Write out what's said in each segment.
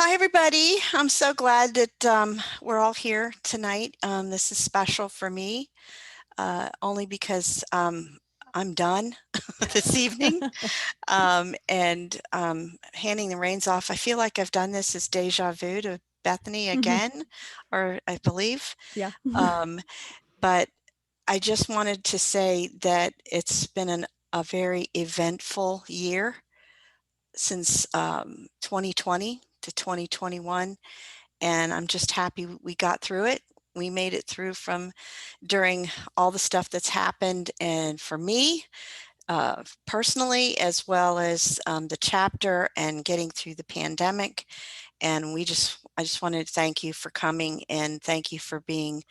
Hi, everybody. I'm so glad that we're all here tonight. This is special for me, only because I'm done this evening and handing the reins off. I feel like I've done this as deja vu to Bethany again, or I believe. Yeah. Um, but I just wanted to say that it's been a very eventful year since 2020 to 2021. And I'm just happy we got through it. We made it through from during all the stuff that's happened. And for me, personally, as well as the chapter and getting through the pandemic. And I just wanted to thank you for coming and thank you for being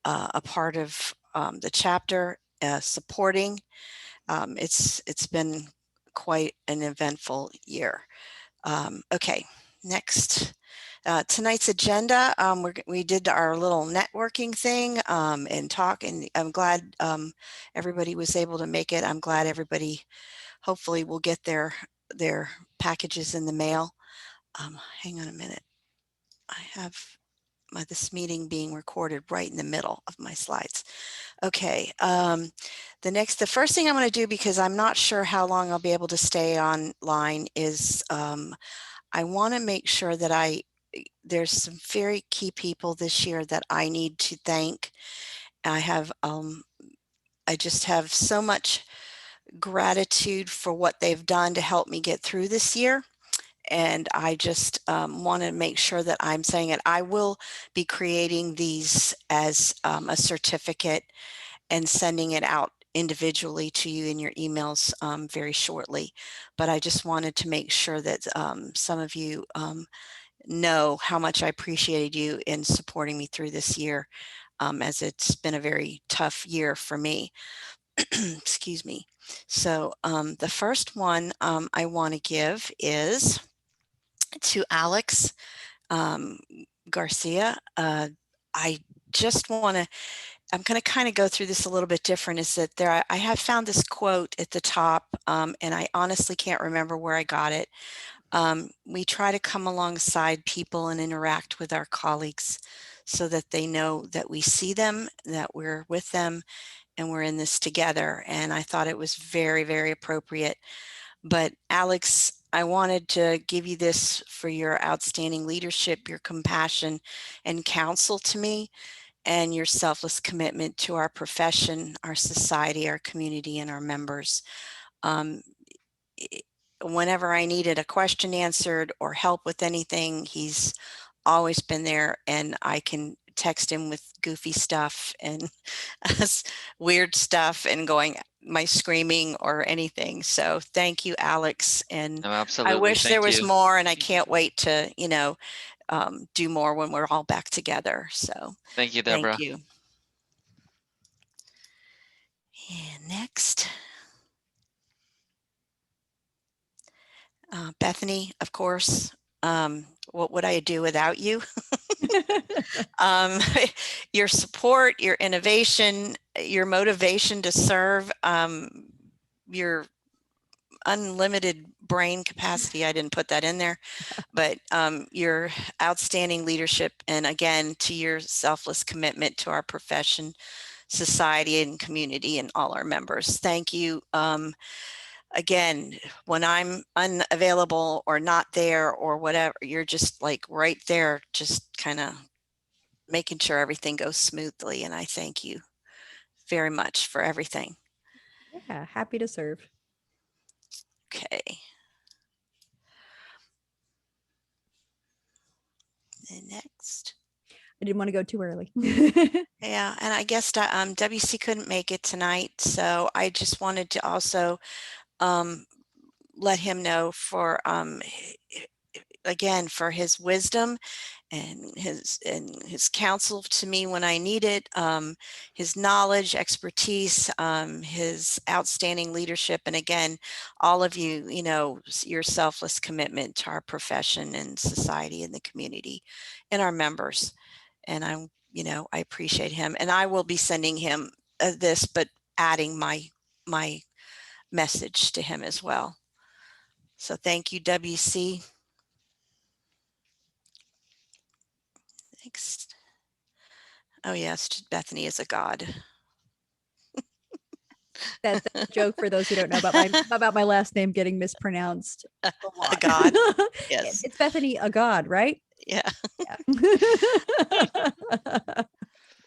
a part of the chapter, supporting. It's been quite an eventful year. Okay, next. Tonight's agenda, we did our little networking thing and talk, and I'm glad everybody was able to make it. I'm glad everybody hopefully will get their packages in the mail. Hang on a minute. I have this meeting being recorded right in the middle of my slides. Okay, the first thing I'm going to do, because I'm not sure how long I'll be able to stay online, is I want to make sure that there's some very key people this year that I need to thank. I just have so much gratitude for what they've done to help me get through this year. And I just want to make sure that I'm saying it. I will be creating these as a certificate and sending it out individually to you in your emails very shortly. But I just wanted to make sure that some of you know how much I appreciated you in supporting me through this year, as it's been a very tough year for me. Excuse me. So the first one I want to give is to Alex Garcia. I just want to, I'm going to kind of go through this a little bit different, is that I have found this quote at the top, and I honestly can't remember where I got it. We try to come alongside people and interact with our colleagues so that they know that we see them, that we're with them, and we're in this together. And I thought it was very, very appropriate. But Alex, I wanted to give you this for your outstanding leadership, your compassion and counsel to me, and your selfless commitment to our profession, our society, our community, and our members. Um, Whenever I needed a question answered or help with anything, he's always been there, and I can text him with goofy stuff and weird stuff and going my screaming or anything. So thank you, Alex. And No, I absolutely. wish there Thank was you. more, and I can't wait to, do more when we're all back together. So Thank you, thank Deborah. you. And next, Bethany, of course. What would I do without you? um, your support, your innovation, your motivation to serve, your unlimited brain capacity. I didn't put that in there, but your outstanding leadership, and again, to your selfless commitment to our profession, society, and community, and all our members. Thank you. Again, when I'm unavailable or not there or whatever, you're just like right there, just kind of making sure everything goes smoothly. And I thank you very much for everything. Yeah, happy to serve. Okay. And next. I didn't want to go too early. Yeah, and I guess WC couldn't make it tonight, so I just wanted to also let him know for again, for his wisdom and his counsel to me when I need it, his knowledge, expertise, his outstanding leadership, and again, all of you, your selfless commitment to our profession and society and the community and our members. And I appreciate him, and I will be sending him this, but adding my message to him as well. So thank you, WC. Next. Oh yes, Bethany is a god. That's a joke for those who don't know about my last name getting mispronounced a A lot. god. Yes. It's Bethany, a god, right? Yeah. Yeah.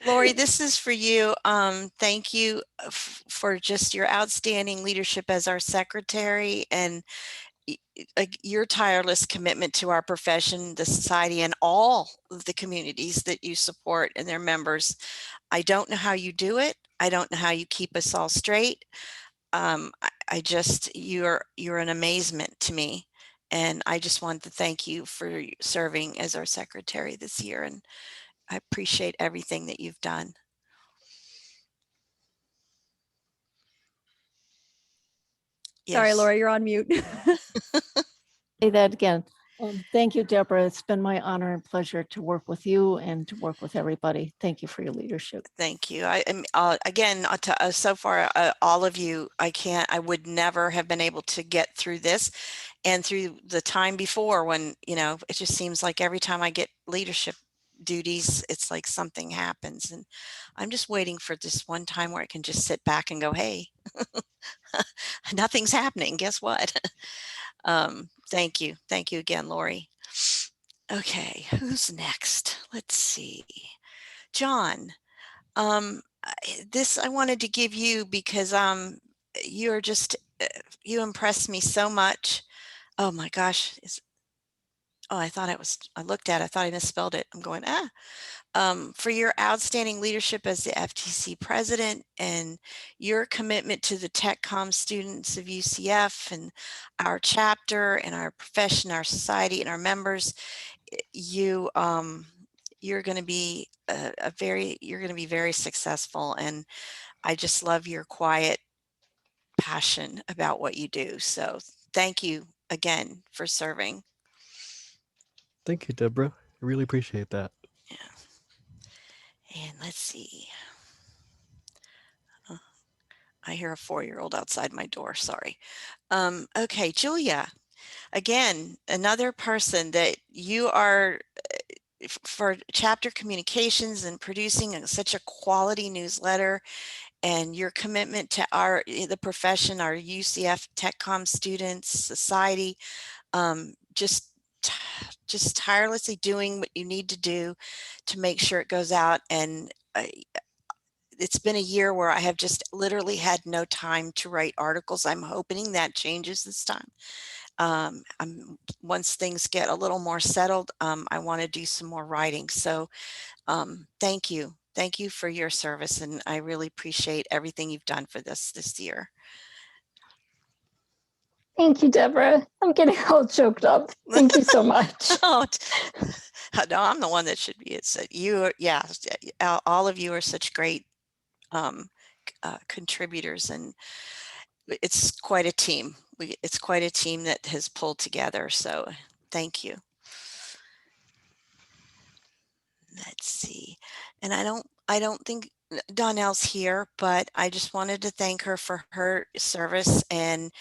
Lori, this is for you. Thank you for just your outstanding leadership as our secretary and your tireless commitment to our profession, the society, and all of the communities that you support and their members. I don't know how you do it. I don't know how you keep us all straight. I just, you're an amazement to me. And I just want to thank you for serving as our secretary this year. And I appreciate everything that you've done. Sorry, Yes. Laura, you're on mute. Say that again. Thank you, Deborah. It's been my honor and pleasure to work with you and to work with everybody. Thank you for your leadership. Thank you. I am again so far all of you. I would never have been able to get through this and through the time before when it just seems like every time I get leadership duties, it's like something happens, and I'm just waiting for this one time where I can just sit back and go, hey, nothing's happening. Guess what? Thank you again, Lori. Okay, who's next? Let's see. John. This I wanted to give you because you're just you impressed me so much. Oh my gosh. I looked at it, I thought I misspelled it. I'm going, for your outstanding leadership as the FTC president and your commitment to the TechCom students of UCF and our chapter and our profession, our society, and our members. You're going to be you're going to be very successful, and I just love your quiet passion about what you do. So thank you again for serving. Thank you, Deborah. I really appreciate that. Yeah. And let's see. I hear a 4-year-old outside my door. Sorry. Okay, Julia, again, another person that you are for chapter communications and producing such a quality newsletter, and your commitment to the profession, our UCF TechCom students, society, just tirelessly doing what you need to do to make sure it goes out. And it's been a year where I have just literally had no time to write articles. I'm hoping that changes this time. Once things get a little more settled, I want to do some more writing. So thank you. Thank you for your service. And I really appreciate everything you've done for this year. Thank you, Deborah. I'm getting all choked up. Thank you so much. Oh, no, I'm the one that should be. It's you. Yeah, all of you are such great contributors, and it's quite a team. It's quite a team that has pulled together. So thank you. Let's see. And I don't think Donnell's here, but I just wanted to thank her for her service and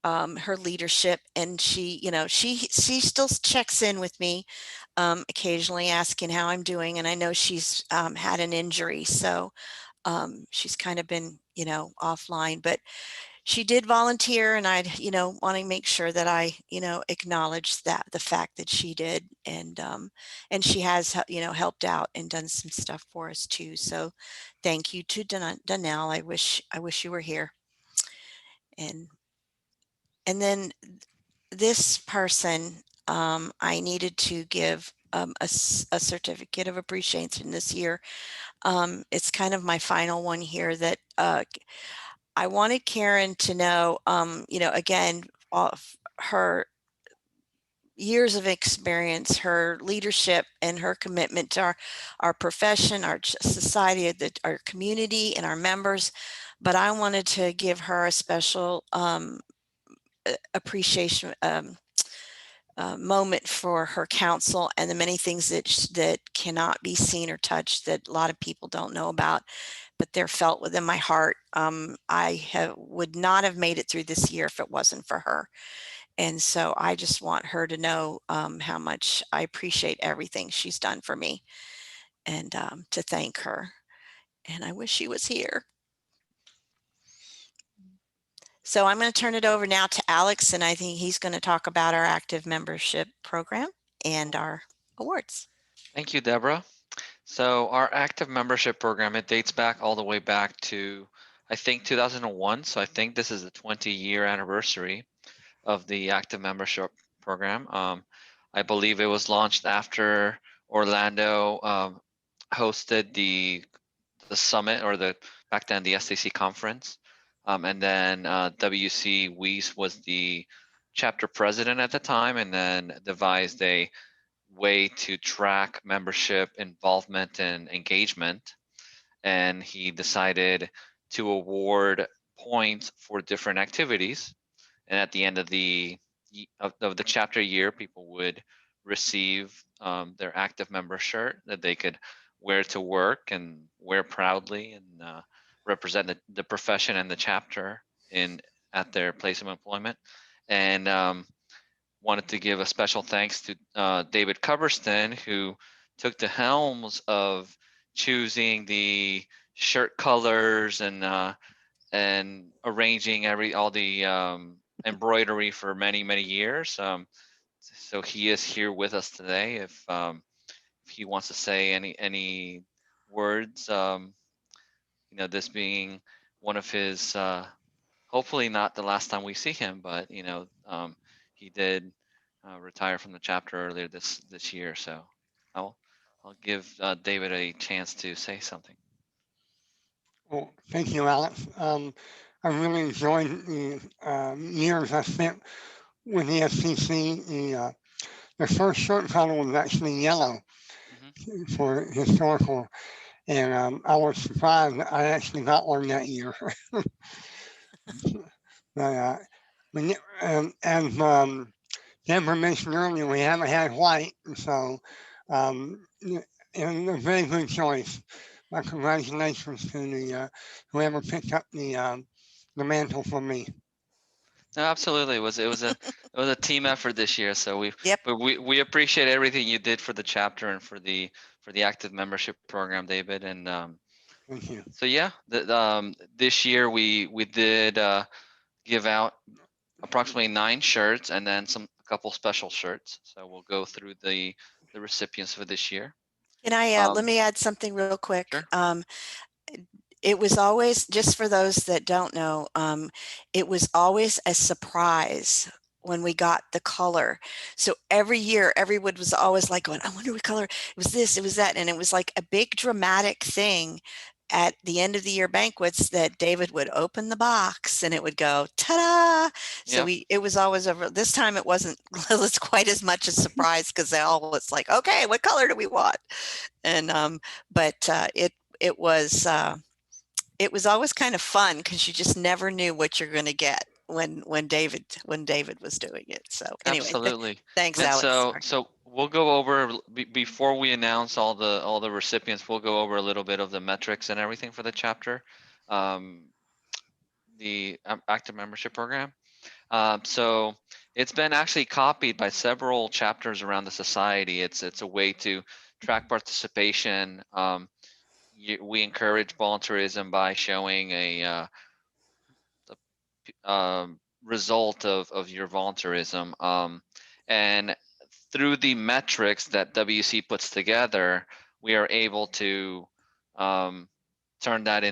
her leadership. And she still checks in with me occasionally, asking how I'm doing. And I know she's had an injury, so she's kind of been offline, but she did volunteer, and I'd want to make sure that I acknowledge that the fact that she did, and she has helped out and done some stuff for us too. So thank you to Donnell. I wish you were here. And then this person, I needed to give a certificate of appreciation this year. It's kind of my final one here that I wanted Karen to know, again, her years of experience, her leadership, and her commitment to our profession, our society, our community, and our members. But I wanted to give her a special appreciation moment for her counsel and the many things that cannot be seen or touched that a lot of people don't know about, but they're felt within my heart. I would not have made it through this year if it wasn't for her. And so I just want her to know how much I appreciate everything she's done for me. and to thank her. And I wish she was here. So I'm going to turn it over now to Alex, and I think he's going to talk about our active membership program and our awards. Thank you, Deborah. So our active membership program, it dates back all the way back to, I think, 2001. So I think this is the 20-year anniversary of the active membership program. I believe it was launched after Orlando hosted the summit, or back then the STC conference. And then WC Weiss was the chapter president at the time, and then devised a way to track membership involvement and engagement. And he decided to award points for different activities. And at the end of the chapter year, people would receive their active member shirt that they could wear to work and wear proudly, and represent the profession and the chapter at their place of employment. And wanted to give a special thanks to David Coverstein, who took the helms of choosing the shirt colors and arranging all the embroidery for many years. So he is here with us today. If he wants to say any words, this being one of his, hopefully not the last time we see him, but he did retire from the chapter earlier this year. So I'll give David a chance to say something. Well, thank you, Alex. I really enjoyed the years I spent with the STC. The first shirt color was actually yellow for historical, and I was surprised that I actually got one that year. But as Deborah mentioned earlier, we haven't had white, so it was a very good choice. My congratulations to the whoever picked up the mantle for me. No, absolutely. It was a team effort this year. So Yep. we appreciate everything you did for the chapter and for the active membership program, David. And Thank you. so yeah, this year we did give out approximately 9 shirts, and then a couple special shirts. So we'll go through the recipients for this year. Can I let me add something real quick? Sure. It was always, just for those that don't know, it was always a surprise when we got the color. So every year, everyone was always like going, I wonder what color, it was this, it was that. And it was like a big dramatic thing at the end of the year banquets that David would open the box and it would go, ta-da. So it was always over. This time it wasn't quite as much a surprise, because they all was like, okay, what color do we want? And but it was always kind of fun, because you just never knew what you're going to get when David was doing it. So anyway, Absolutely. thanks, And Alex. so we'll go over before we announce all the recipients. We'll go over a little bit of the metrics and everything for the chapter, the active membership program. So it's been actually copied by several chapters around the society. It's a way to track participation. We encourage volunteerism by showing a result of your volunteerism. And through the metrics that WC puts together, we are able to turn that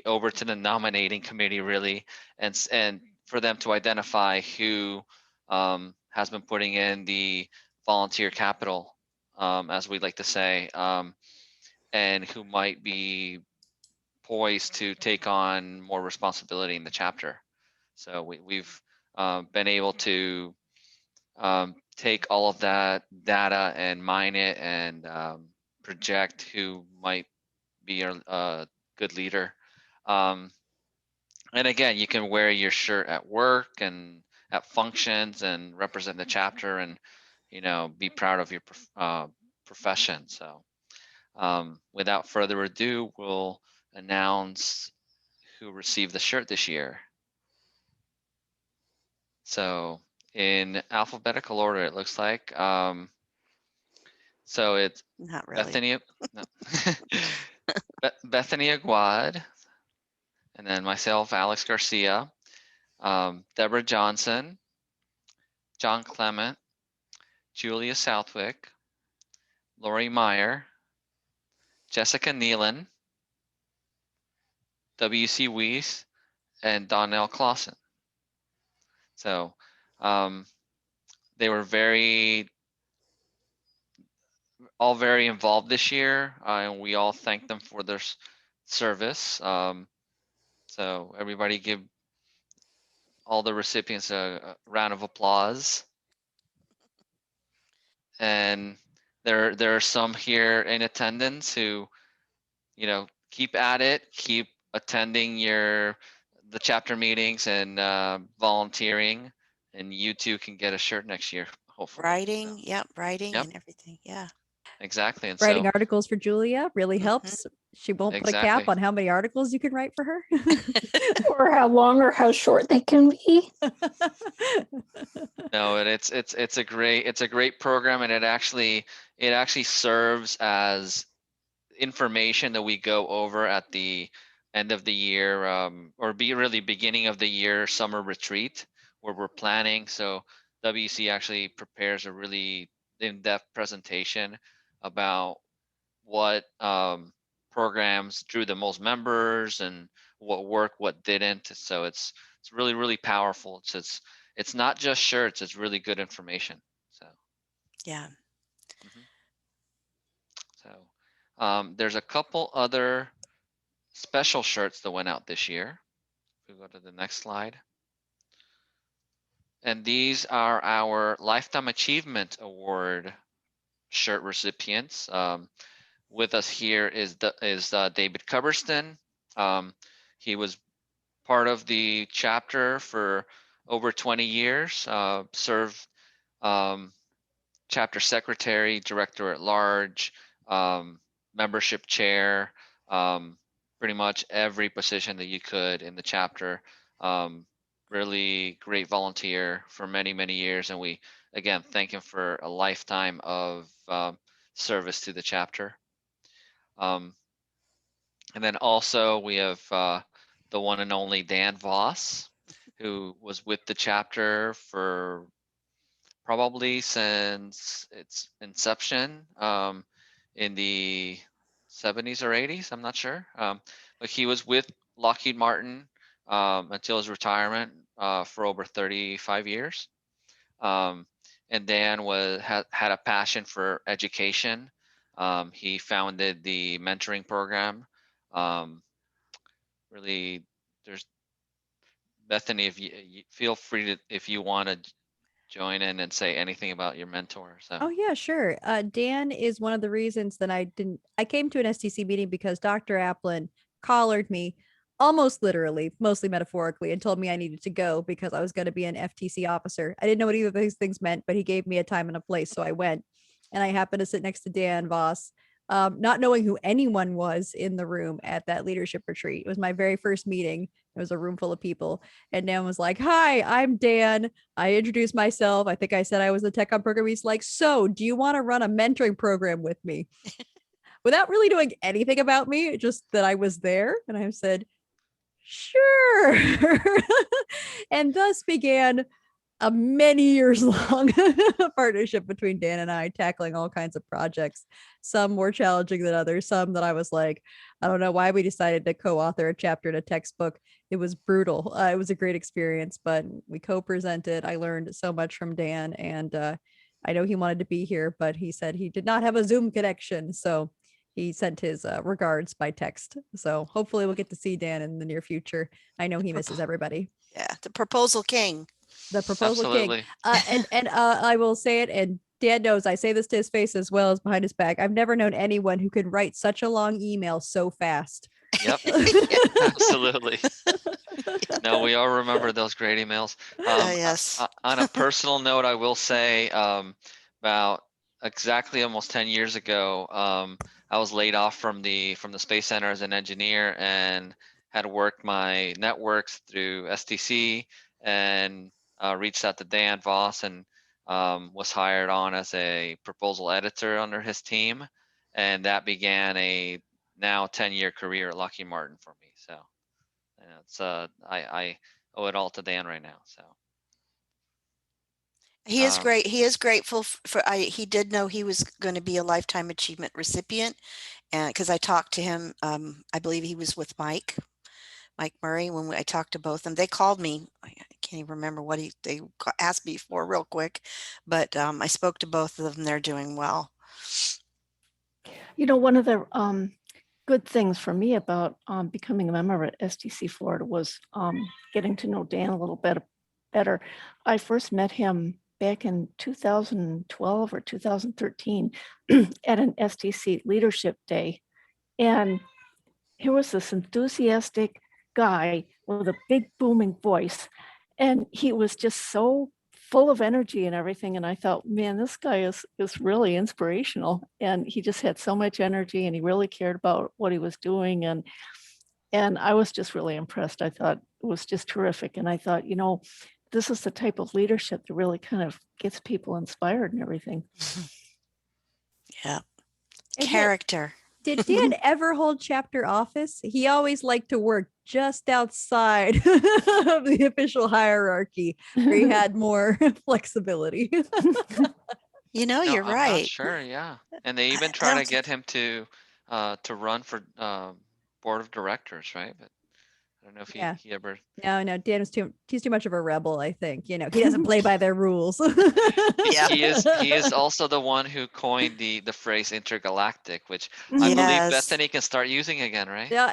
over to the nominating committee, really, and for them to identify who has been putting in the volunteer capital, as we like to say, and who might be poised to take on more responsibility in the chapter. So we've been able to take all of that data and mine it and project who might be a good leader. And again, you can wear your shirt at work and at functions and represent the chapter, and be proud of your profession. So without further ado, we'll announce who received the shirt this year. So in alphabetical order, it looks like. So it's Not really. Bethany, no. Bethany Aguad, and then myself, Alex Garcia, Deborah Johnson, John Clement, Julia Southwick, Lori Meyer, Jessica Nealon, W.C. Weiss, and Donnell Clausen. So they were all very involved this year, and we all thank them for their service. So everybody give all the recipients a round of applause. And there are some here in attendance who, keep at it, keep attending the chapter meetings and volunteering, and you too can get a shirt next year, hopefully. Writing, So, writing Yep. and everything. Yeah. exactly. And Writing so articles for Julia really Mhm. helps. She won't put a cap Exactly. on how many articles you can write for her. Or how long or how short they can be. no, and it's a great program, and it actually serves as information that we go over at the end of the year, or really beginning of the year summer retreat where we're planning. So WC actually prepares a really in-depth presentation about what programs drew the most members and what worked, what didn't. So it's really powerful. It's not just shirts; it's really good information. So Yeah. mhm. So there's a couple other special shirts that went out this year. If we go to the next slide. And these are our Lifetime Achievement Award shirt recipients. With us here is David Coverstein. He was part of the chapter for over 20 years, served chapter secretary, director at large, membership chair, pretty much every position that you could in the chapter. Really great volunteer for many, many years. And we, again, thank him for a lifetime of service to the chapter. And then also we have the one and only Dan Voss, who was with the chapter for probably since its inception in the 70s or 80s, I'm not sure. But he was with Lockheed Martin until his retirement for over 35 years. And Dan had a passion for education. He founded the mentoring program. Really, there's Bethany, if you feel free to, if you want to join in and say anything about your mentor. So Oh yeah, sure. Dan is one of the reasons that I came to an STC meeting because Dr. Applin collared me almost literally, mostly metaphorically, and told me I needed to go because I was going to be an FTC officer. I didn't know what either of these things meant, but he gave me a time and a place, so I went. And I happened to sit next to Dan Voss, not knowing who anyone was in the room at that leadership retreat. It was my very first meeting. It was a room full of people, and Dan was like, "Hi, I'm Dan." I introduced myself. I think I said I was the tech on program. He's like, "So, do you want to run a mentoring program with me?" Without really knowing anything about me, just that I was there. And I said, "Sure." And thus began a many years long partnership between Dan and I, tackling all kinds of projects, some more challenging than others, some that I was like, I don't know why we decided to co-author a chapter in a textbook. It was brutal. It was a great experience, but we co-presented. I learned so much from Dan, and I know he wanted to be here, but he said he did not have a Zoom connection, so he sent his regards by text. So hopefully we'll get to see Dan in the near future. I know he misses everybody. Yeah. The proposal king. The proposal king. absolutely. And I will say it, and Dan knows I say this to his face as well as behind his back. I've never known anyone who can write such a long email so fast. Yep, absolutely. No, we all remember those great emails. Yes. On a personal note, I will say about exactly almost 10 years ago, I was laid off from the Space Center as an engineer and had worked my networks through STC and reached out to Dan Voss, and was hired on as a proposal editor under his team, and that began a now 10-year career at Lockheed Martin for me. So it's I owe it all to Dan right now. So He is um, great. He is grateful he did know he was going to be a lifetime achievement recipient. And because I talked to him, I believe he was with Mike Murray when I talked to both of them. They called me. I can't even remember what they asked me for real quick, but I spoke to both of them. They're doing well. You know, one of the good things for me about becoming a member at STC Florida was getting to know Dan a little bit better. I first met him back in 2012 or 2013 at an STC Leadership Day. And here was this enthusiastic guy with a big booming voice. And he was just so full of energy and everything. And I thought, man, this guy is really inspirational. And he just had so much energy and he really cared about what he was doing. And I was just really impressed. I thought it was just terrific. And I thought, you know, this is the type of leadership that really kind of gets people inspired and everything. Yeah. And Character. Did Dan ever hold chapter office? He always liked to work just outside of the official hierarchy where he had more flexibility. You know, no, you're I'm not right. sure. Yeah, and they even I try don't to get him to run for board of directors, right? But I don't know if Yeah. he ever. No, Dan was he's too much of a rebel, I think. You know, he doesn't play by their rules. Yeah. He is also the one who coined the phrase intergalactic, which I believe Yes. Bethany can start using again, right? Yeah,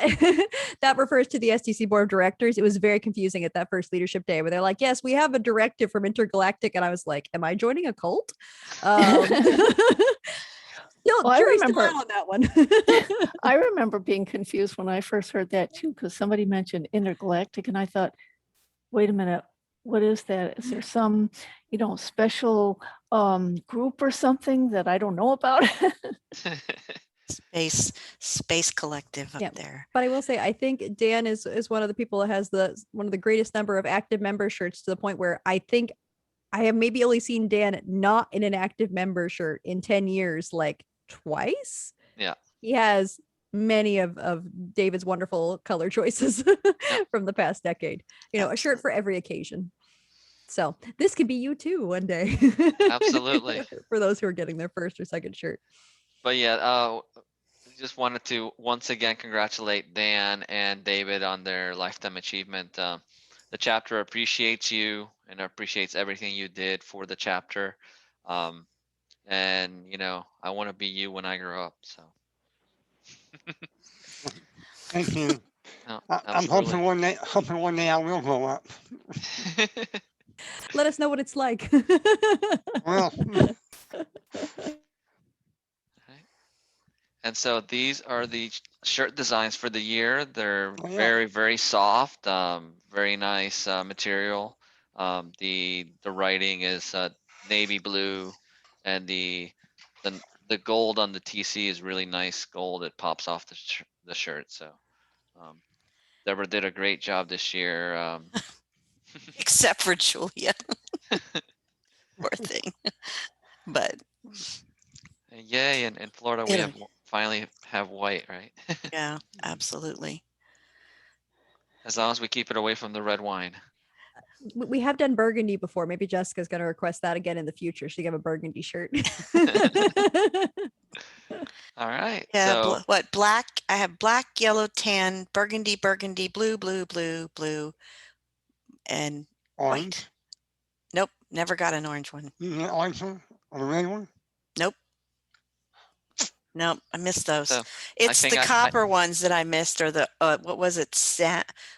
that refers to the STC board of directors. It was very confusing at that first leadership day where they're like, yes, we have a directive from Intergalactic. And I was like, am I joining a cult? No, Well, I jury's still remember- out on that one. I remember being confused when I first heard that too, because somebody mentioned intergalactic and I thought, wait a minute, what is that? Is there some, you know, special group or something that I don't know about? Space collective up Yeah. there. But I will say, I think Dan is one of the people that has one of the greatest number of active member shirts, to the point where I think I have maybe only seen Dan not in an active member shirt in 10 years, like twice. Yeah. He has many of David's wonderful color choices from the past decade. You know, a shirt for every occasion. So this could be you too one day. Absolutely. For those who are getting their first or second shirt. But yeah, just wanted to once again congratulate Dan and David on their lifetime achievement. The chapter appreciates you and appreciates everything you did for the chapter. And you know, I want to be you when I grow up. So Thank you. no, I'm hoping one day I will grow up. Let us know what it's like. Well, And so these are the shirt designs for the year. They're Oh, yeah. very, very soft, very nice material. The writing is navy blue, and the gold on the TC is really nice gold. It pops off the shirt. So Deborah did a great job this year. Except for Julia. Poor thing. But Yay! In Florida, we have finally have white, right? yeah, absolutely. As long as we keep it away from the red wine. We have done burgundy before. Maybe Jessica's going to request that again in the future. She can have a burgundy shirt. All right. Yeah. So What black? I have black, yellow, tan, burgundy, blue, and orange. white. Nope, never got an orange one. You get orange one or the red one? Nope. Nope, I missed those. So, It's think the copper ones that I missed, or the what was it?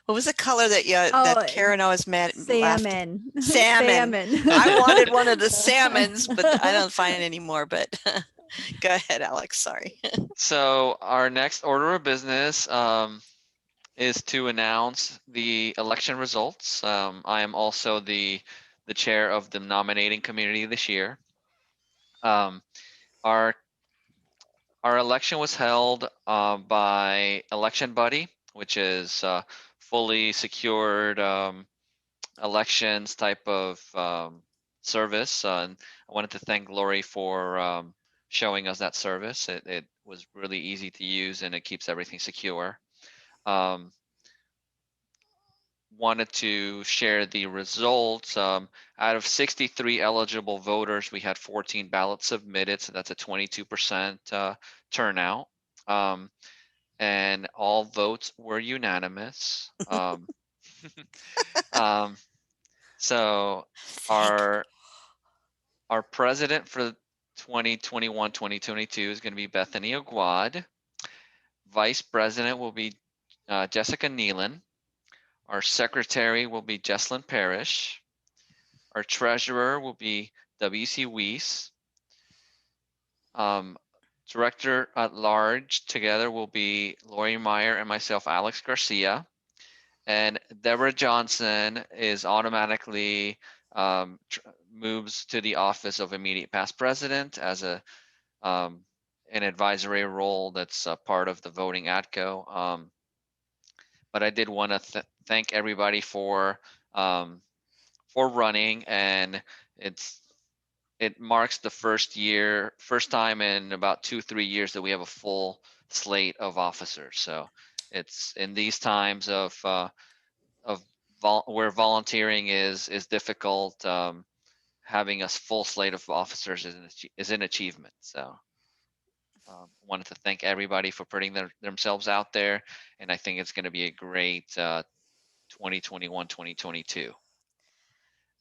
What was the color that that Karen always met? Salmon. Salmon. I wanted one of the salmons, but I don't find it anymore. But go ahead, Alex. Sorry. So our next order of business is to announce the election results. I am also the chair of the nominating committee this year. Our election was held by Election Buddy, which is fully secured elections type of service. And I wanted to thank Lori for showing us that service. It was really easy to use and it keeps everything secure. Wanted to share the results. Out of 63 eligible voters, we had 14 ballots submitted, so that's a 22% turnout. And all votes were unanimous. So Thank our president for 2021-2022 is going to be Bethany Aguad. Vice president will be Jessica Nealon. Our secretary will be Jesslyn Parrish. Our treasurer will be W.C. Weiss. Director at large together will be Lori Meyer and myself, Alex Garcia. And Deborah Johnson is automatically moves to the office of immediate past president as an advisory role that's part of the voting ATCO. But I did want to thank everybody for running, and it marks the first time in about 2-3 years that we have a full slate of officers. So it's in these times of where volunteering is difficult. Having a full slate of officers is an achievement. So wanted to thank everybody for putting themselves out there, and I think it's going to be a great 2021-2022.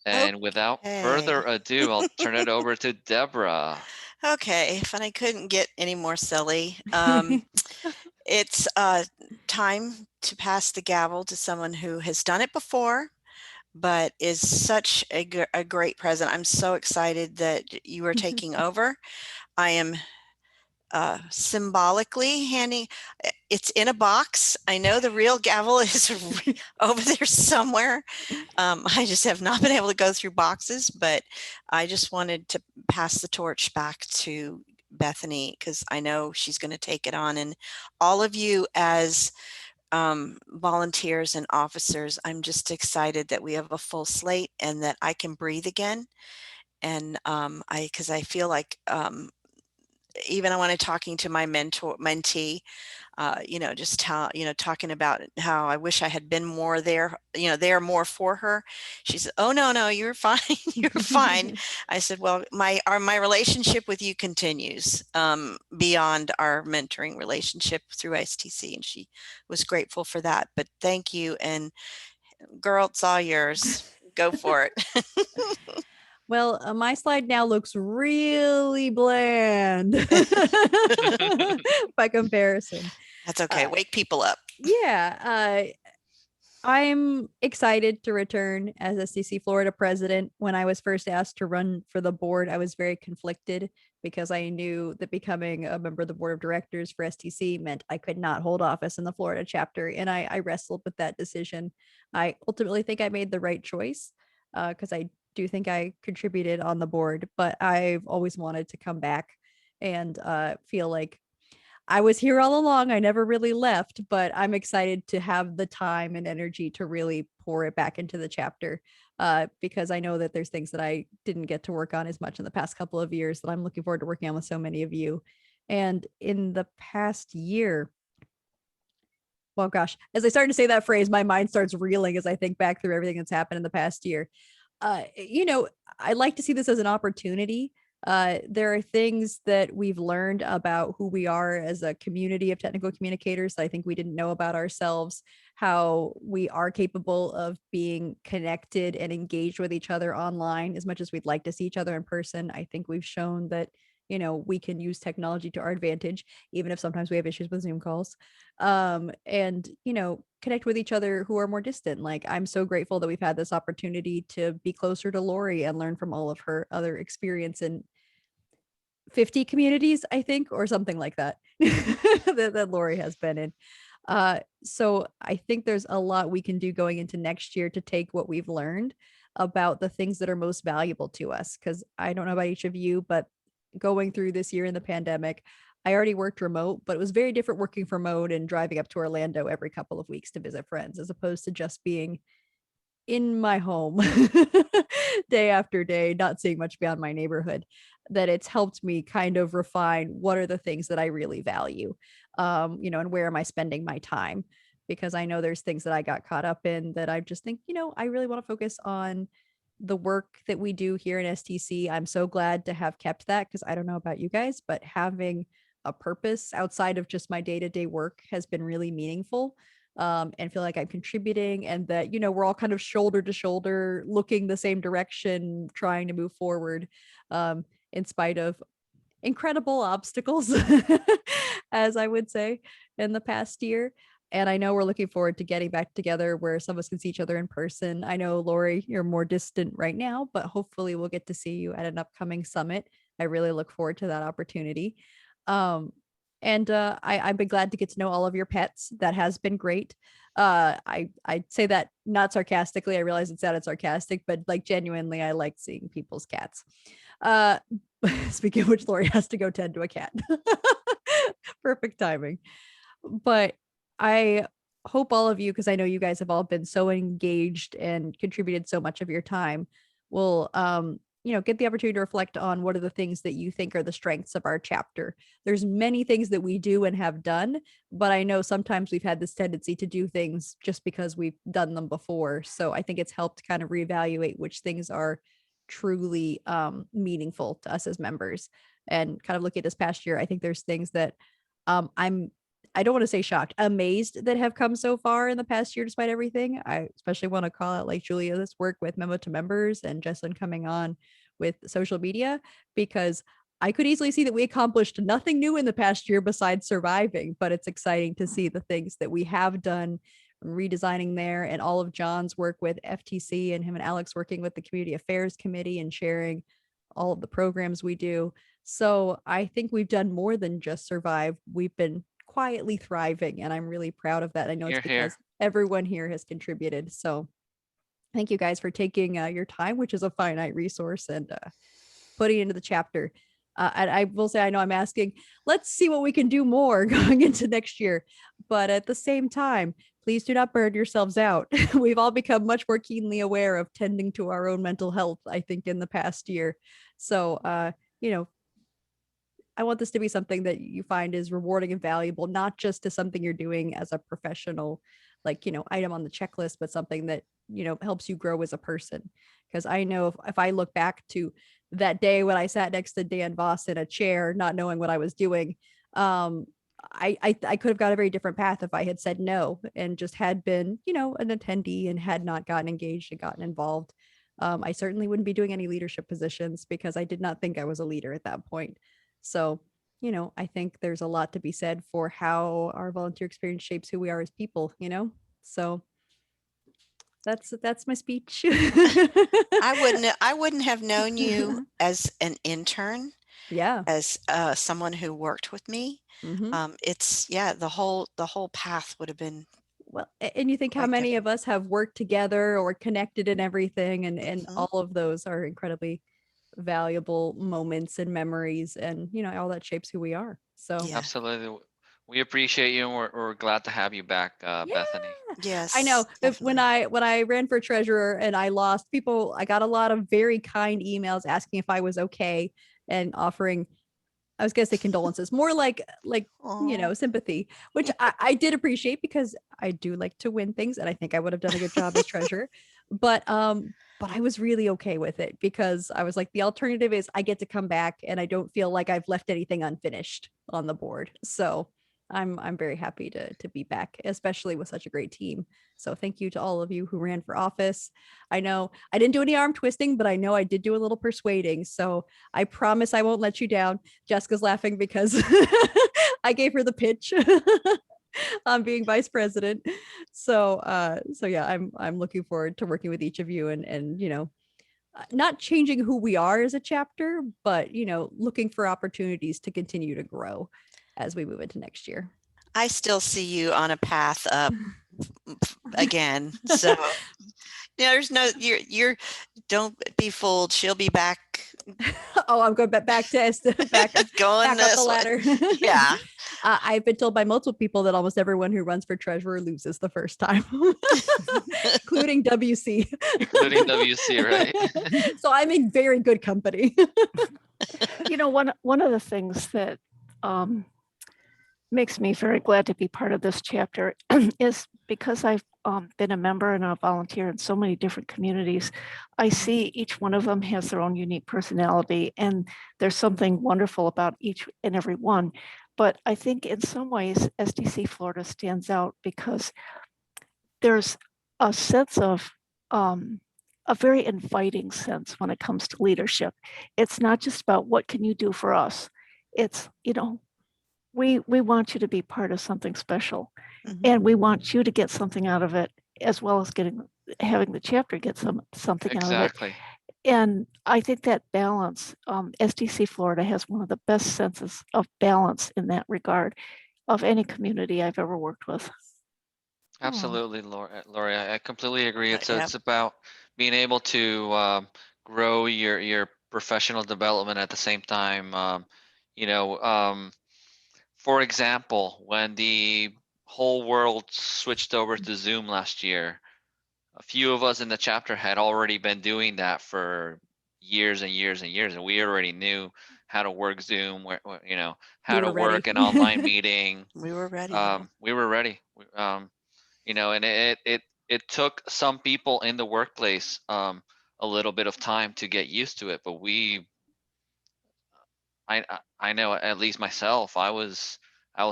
And without further Okay. ado, I'll turn it over to Deborah. Okay, if I couldn't get any more silly, it's time to pass the gavel to someone who has done it before, but is such a great president. I'm so excited that you are taking over. I am symbolically handing, it's in a box. I know the real gavel is over there somewhere. I just have not been able to go through boxes, but I just wanted to pass the torch back to Bethany because I know she's going to take it on. And all of you as volunteers and officers, I'm just excited that we have a full slate and that I can breathe again. And because I feel like even when I'm talking to my mentee, just how, talking about how I wish I had been more there, there more for her. She said, "Oh, no, you're fine. You're fine." I said, "Well, my relationship with you continues beyond our mentoring relationship through STC." And she was grateful for that. But thank you. And girl, it's all yours. Go for it. Well, my slide now looks really bland by comparison. That's okay. Wake people up. Yeah. I'm excited to return as STC Florida president. When I was first asked to run for the board, I was very conflicted because I knew that becoming a member of the board of directors for STC meant I could not hold office in the Florida chapter. And I wrestled with that decision. I ultimately think I made the right choice because I do think I contributed on the board, but I've always wanted to come back and feel like I was here all along. I never really left, but I'm excited to have the time and energy to really pour it back into the chapter because I know that there's things that I didn't get to work on as much in the past couple of years that I'm looking forward to working on with so many of you. And in the past year, well, gosh, as I start to say that phrase, my mind starts reeling as I think back through everything that's happened in the past year. I like to see this as an opportunity. There are things that we've learned about who we are as a community of technical communicators that I think we didn't know about ourselves, how we are capable of being connected and engaged with each other online as much as we'd like to see each other in person. I think we've shown that, we can use technology to our advantage, even if sometimes we have issues with Zoom calls. And connect with each other who are more distant. Like, I'm so grateful that we've had this opportunity to be closer to Lori and learn from all of her other experience in 50 communities, I think, or something like that, that Lori has been in. So I think there's a lot we can do going into next year to take what we've learned about the things that are most valuable to us. Because I don't know about each of you, but going through this year in the pandemic, I already worked remote, but it was very different working from remote and driving up to Orlando every couple of weeks to visit friends, as opposed to just being in my home. day after day, not seeing much beyond my neighborhood, that it's helped me kind of refine what are the things that I really value, and where am I spending my time? Because I know there's things that I got caught up in that I just think, I really want to focus on the work that we do here in STC. I'm so glad to have kept that, because I don't know about you guys, but having a purpose outside of just my day-to-day work has been really meaningful, and feel like I'm contributing, and that, we're all kind of shoulder to shoulder looking the same direction, trying to move forward, in spite of incredible obstacles, as I would say, in the past year. And I know we're looking forward to getting back together where some of us can see each other in person. I know, Lori, you're more distant right now, but hopefully we'll get to see you at an upcoming summit. I really look forward to that opportunity. I've been glad to get to know all of your pets. That has been great. I say that not sarcastically. I realize it sounded sarcastic, but like genuinely, I like seeing people's cats. Speaking of which, Lori has to go tend to a cat. Perfect timing. But I hope all of you, because I know you guys have all been so engaged and contributed so much of your time, will get the opportunity to reflect on what are the things that you think are the strengths of our chapter. There's many things that we do and have done, but I know sometimes we've had this tendency to do things just because we've done them before. So I think it's helped kind of reevaluate which things are truly meaningful to us as members. And kind of look at this past year, I think there's things that I don't want to say shocked, amazed that have come so far in the past year, despite everything. I especially want to call out like Julia's work with Memo to Members and Jesslyn coming on with social media, because I could easily see that we accomplished nothing new in the past year besides surviving, but it's exciting to see the things that we have done, redesigning there, and all of John's work with FTC and him and Alex working with the Community Affairs Committee and sharing all of the programs we do. So I think we've done more than just survive. We've been quietly thriving, and I'm really proud of that. I know it's because everyone here has contributed. So thank you guys for taking your time, which is a finite resource, and putting into the chapter. And I will say, I know I'm asking, let's see what we can do more going into next year. But at the same time, please do not burn yourselves out. We've all become much more keenly aware of tending to our own mental health, I think, in the past year. So, I want this to be something that you find is rewarding and valuable, not just to something you're doing as a professional, item on the checklist, but something that, helps you grow as a person. Because I know if I look back to that day when I sat next to Dan Voss in a chair, not knowing what I was doing, I could have got a very different path if I had said no and just had been, an attendee and had not gotten engaged and gotten involved. I certainly wouldn't be doing any leadership positions because I did not think I was a leader at that point. So, I think there's a lot to be said for how our volunteer experience shapes who we are as people, So that's my speech. I wouldn't have known you as an intern, Yeah. as someone who worked with me. It's the whole path would have been. Well, and you think how many of us have worked together or connected and everything, and all of those are incredibly valuable moments and memories, and all that shapes who we are. So absolutely, we appreciate you, and we're glad to have you back, Bethany. Yes, I know. definitely. When I ran for treasurer and I lost people, I got a lot of very kind emails asking if I was okay and offering, I was gonna say condolences, more like sympathy, which I did appreciate because I do like to win things, and I think I would have done a good job as treasurer. But I was really okay with it because I was like, the alternative is I get to come back and I don't feel like I've left anything unfinished on the board. So I'm very happy to be back, especially with such a great team. So thank you to all of you who ran for office. I know I didn't do any arm twisting, but I know I did do a little persuading. So I promise I won't let you down. Jessica's laughing because I gave her the pitch on being vice president. So yeah, I'm looking forward to working with each of you and not changing who we are as a chapter, but looking for opportunities to continue to grow as we move into next year. I still see you on a path up again. So there's no, you're don't be fooled. She'll be back. Oh, I'm going back to back going up the ladder. Yeah. I've been told by multiple people that almost everyone who runs for treasurer loses the first time, including WC. Including WC, right? So I'm in very good company. One of the things that makes me very glad to be part of this chapter is because I've been a member and a volunteer in so many different communities. I see each one of them has their own unique personality, and there's something wonderful about each and every one. But I think in some ways, STC Florida stands out because there's a sense of a very inviting sense when it comes to leadership. It's not just about what can you do for us. It's, we want you to be part of something special, and we want you to get something out of it, as well as having the chapter get something out of it. Exactly. And I think that balance, STC Florida has one of the best senses of balance in that regard of any community I've ever worked with. Absolutely, Lori. I completely agree. It's Yep. it's about being able to grow your professional development at the same time. For example, when the whole world switched over to Zoom last year, a few of us in the chapter had already been doing that for years and years and years, and we already knew how to work Zoom, how to were ready. work an online meeting. We were ready. We were ready. And it took some people in the workplace a little bit of time to get used to it, but I know, at least myself, I was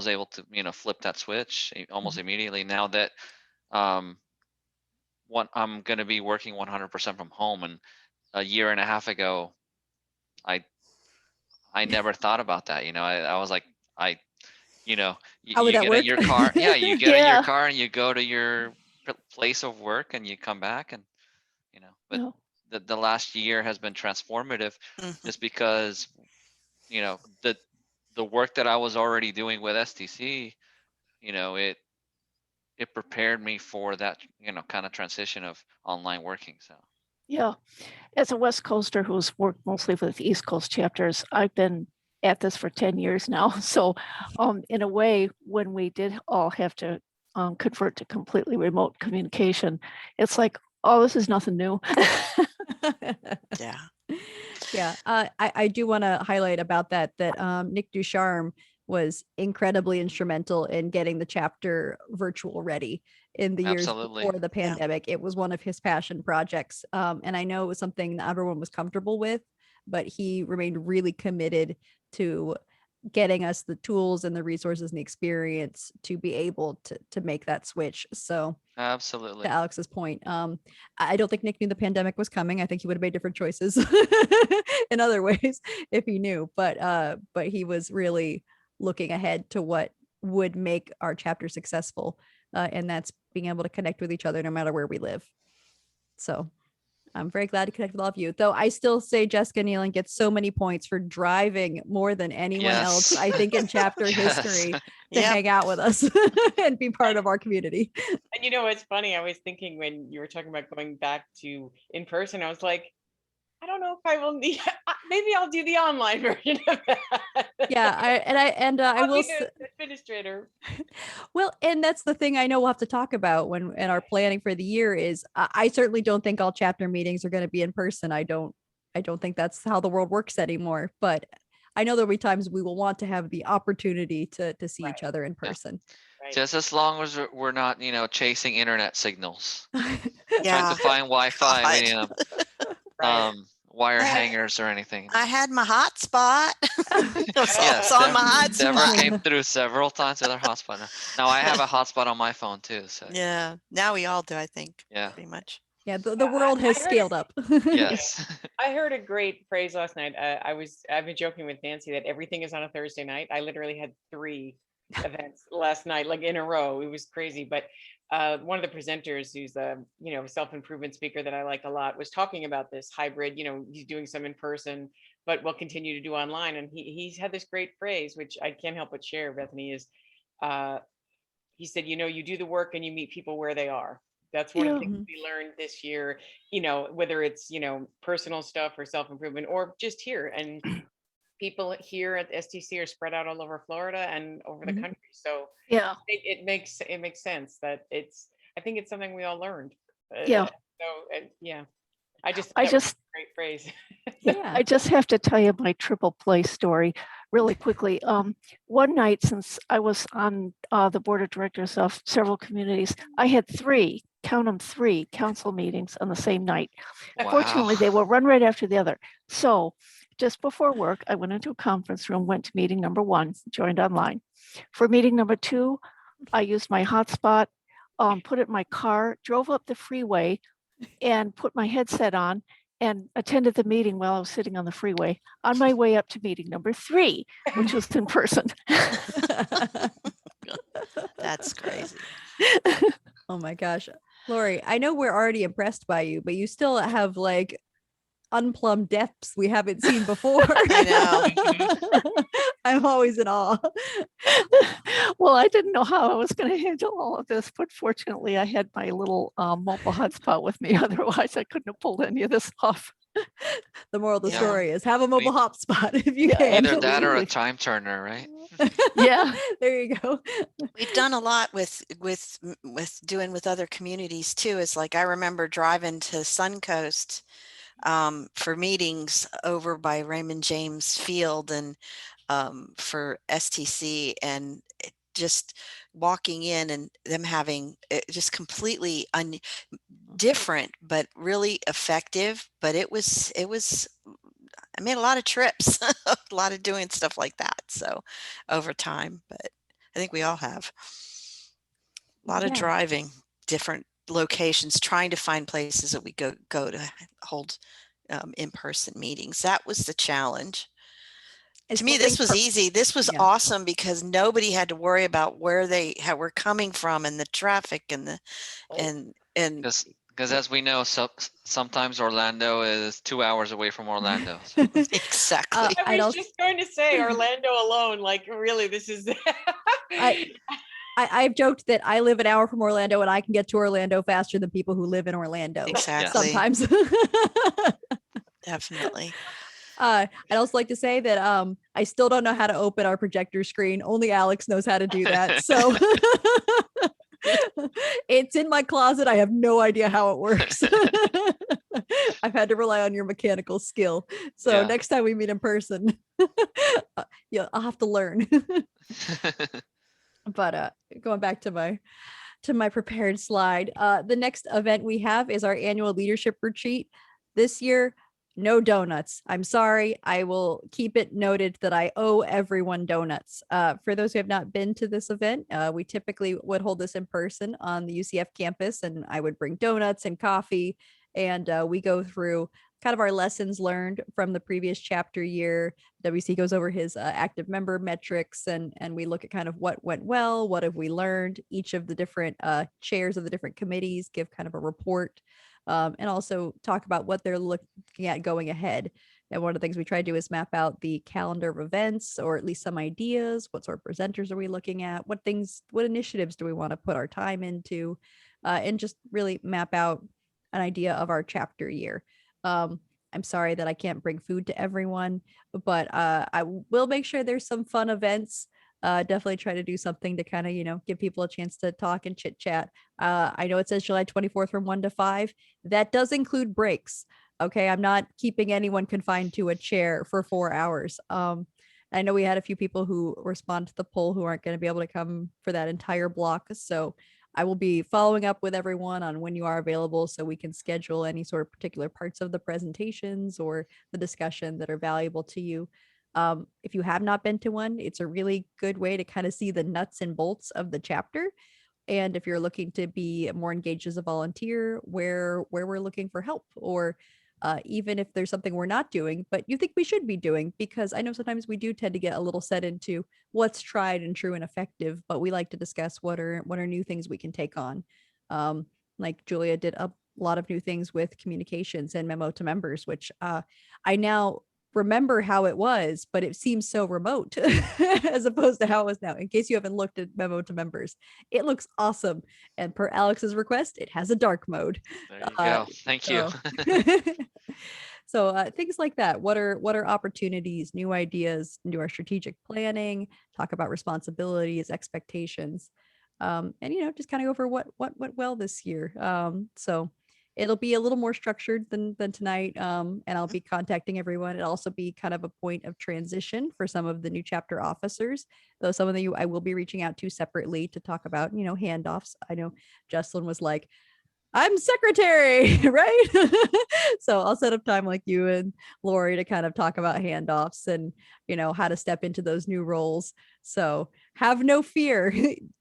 able to flip that switch almost immediately. Now that I'm going to be working 100% from home, and a year and a half ago, I never thought about that. I was like, How would you that get in work? your car. Yeah, you get in your Yeah. car and you go to your place of work and you come back, and but No. the last year has been transformative, Mhm. just because the work that I was already doing with STC, it prepared me for that kind of transition of online working. So Yeah. As a West Coaster who's worked mostly with East Coast chapters, I've been at this for 10 years now. So in a way, when we did all have to convert to completely remote communication, it's like, oh, this is nothing new. Yeah. Yeah, I do want to highlight about that Nick Ducharme was incredibly instrumental in getting the chapter virtual ready in the years absolutely. before the pandemic. It was one of his passion projects, and I know it was something that everyone was comfortable with, but he remained really committed to getting us the tools and the resources and the experience to be able to make that switch. So Absolutely. to Alex's point, I don't think Nick knew the pandemic was coming. I think he would have made different choices in other ways if he knew, but he was really looking ahead to what would make our chapter successful, and that's being able to connect with each other no matter where we live. So I'm very glad to connect with all of you, though I still say Jessica Nealon gets so many points for driving more than anyone else, Yes. I think, in chapter Yes. history to Yep. hang out with us and be part of our community. And it's funny. I was thinking when you were talking about going back to in person, I was like, I don't know if I will need. Maybe I'll do the online version of that. Yeah, I I'll will. be the administrator. Well, and that's the thing I know we'll have to talk about when in our planning for the year is I certainly don't think all chapter meetings are going to be in person. I don't think that's how the world works anymore. But I know there'll be times we will want to have the opportunity to see each Right. other in person. Right. Just as long as we're not, chasing internet signals, trying Yeah. to find Wi-Fi, God. Right. wire I- hangers or anything. I had my hotspot. Yes, It's on my Deborah hotspot. came through several times with her hotspot. Now I have a hotspot on my phone too. So Yeah. Now we all do, I think. Yeah. Pretty much. Yeah, the world has I heard scaled up. Yes. I heard a great phrase last night. I've been joking with Nancy that everything is on a Thursday night. I literally had 3 events last night, like in a row. It was crazy. But one of the presenters, who's a self-improvement speaker that I like a lot, was talking about this hybrid. He's doing some in person, but will continue to do online. And he's had this great phrase, which I can't help but share, Bethany, is he said, you do the work and you meet people where they are. That's one of the Yeah. things we learned this year, whether it's, personal stuff or self-improvement or just here. And people here at STC are spread out all over Florida and over the Mhm. country. So Yeah, it makes sense that I think it's something we all learned. yeah. Yeah, I just I that was a just great phrase. Yeah. I just have to tell you my triple play story really quickly. One night, since I was on the board of directors of several communities, I had three, count them, three council meetings on the same night. Wow. Fortunately, they will run right after the other. So just before work, I went into a conference room, went to meeting number one, joined online. For meeting number two, I used my hotspot, put it in my car, drove up the freeway, and put my headset on and attended the meeting while I was sitting on the freeway on my way up to meeting number three, which was in person. That's crazy. Oh my gosh. Lori, I know we're already impressed by you, but you still have like unplumbed depths we haven't seen before. I know. I'm always in awe. Well, I didn't know how I was going to handle all of this, but fortunately I had my little mobile hotspot with me. Otherwise I couldn't have pulled any of this off. The moral of the Yeah. story is have a mobile hotspot if you Yeah, can. Either that or a absolutely. time turner, right? Yeah. There you go. We've done a lot with doing with other communities too. It's like I remember driving to Suncoast for meetings over by Raymond James Field and for STC, and just walking in and them having it just completely different but really effective. But it was I made a lot of trips, a lot of doing stuff like that. So over time, but I think we all have a lot of Yeah. driving, different locations, trying to find places that we go to hold in-person meetings. That was the challenge. It's To me, building this was per- easy. This was Yeah. awesome because nobody had to worry about where they were coming from and the traffic and the and Because as we know, sometimes Orlando is 2 hours away from Orlando. So. exactly. I'd I was also- just going to say Orlando alone, like really, this is. I've joked that I live an hour from Orlando and I can get to Orlando faster than people who live in Orlando. Exactly. Sometimes. Definitely. I'd also like to say that I still don't know how to open our projector screen. Only Alex knows how to do that. So it's in my closet. I have no idea how it works. I've had to rely on your mechanical skill. So Yeah. next time we meet in person, yeah, I'll have to learn. But going back to my prepared slide, the next event we have is our annual leadership retreat. This year, no donuts. I'm sorry. I will keep it noted that I owe everyone donuts. For those who have not been to this event, we typically would hold this in person on the UCF campus, and I would bring donuts and coffee, and we go through kind of our lessons learned from the previous chapter year. WC goes over his active member metrics, and we look at kind of what went well, what have we learned. Each of the different chairs of the different committees give kind of a report, and also talk about what they're looking at going ahead. And one of the things we try to do is map out the calendar of events, or at least some ideas. What sort of presenters are we looking at? What initiatives do we want to put our time into? And just really map out an idea of our chapter year. I'm sorry that I can't bring food to everyone, but I will make sure there's some fun events. Definitely try to do something to kind of, give people a chance to talk and chit chat. I know it says July 24th from 1 to 5. That does include breaks. Okay. I'm not keeping anyone confined to a chair for 4 hours. I know we had a few people who respond to the poll who aren't going to be able to come for that entire block. So I will be following up with everyone on when you are available so we can schedule any sort of particular parts of the presentations or the discussion that are valuable to you. If you have not been to one, it's a really good way to kind of see the nuts and bolts of the chapter. And if you're looking to be more engaged as a volunteer, where we're looking for help, or even if there's something we're not doing, but you think we should be doing, because I know sometimes we do tend to get a little set into what's tried and true and effective, but we like to discuss what are new things we can take on. Like Julia did a lot of new things with communications and memo to members, which I now remember how it was, but it seems so remote as opposed to how it was now. In case you haven't looked at memo to members, it looks awesome. And per Alex's request, it has a dark mode. There you go. Thank you. So things like that. What are opportunities, new ideas, do our strategic planning, talk about responsibilities, expectations, and just kind of go over what went well this year. So it'll be a little more structured than tonight, and I'll be contacting everyone. It'll also be kind of a point of transition for some of the new chapter officers, though some of you I will be reaching out to separately to talk about handoffs. I know Jesselyn was like, I'm secretary, right? So I'll set up time like you and Lori to kind of talk about handoffs and, how to step into those new roles. So have no fear.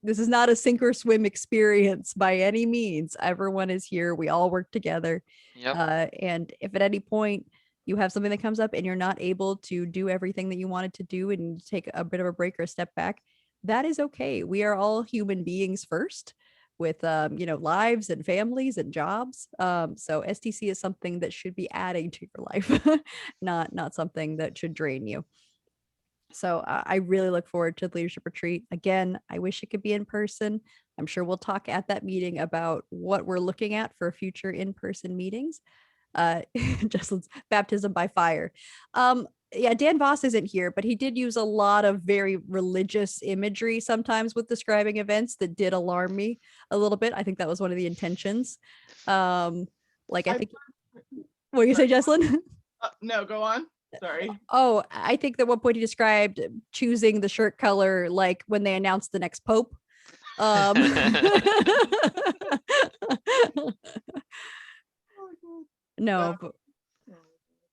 This is not a sink or swim experience by any means. Everyone is here. We all work together. Yep. And if at any point you have something that comes up and you're not able to do everything that you wanted to do and you take a bit of a break or a step back, that is okay. We are all human beings first, with lives and families and jobs. So STC is something that should be adding to your life, not something that should drain you. So I really look forward to the leadership retreat. Again, I wish it could be in person. I'm sure we'll talk at that meeting about what we're looking at for future in-person meetings. Jesselyn's baptism by fire. Yeah, Dan Voss isn't here, but he did use a lot of very religious imagery sometimes with describing events that did alarm me a little bit. I think that was one of the intentions. I think, what do you say, Jesselyn? No, go on. Sorry. Oh, I think that one point he described choosing the shirt color like when they announced the next pope. No,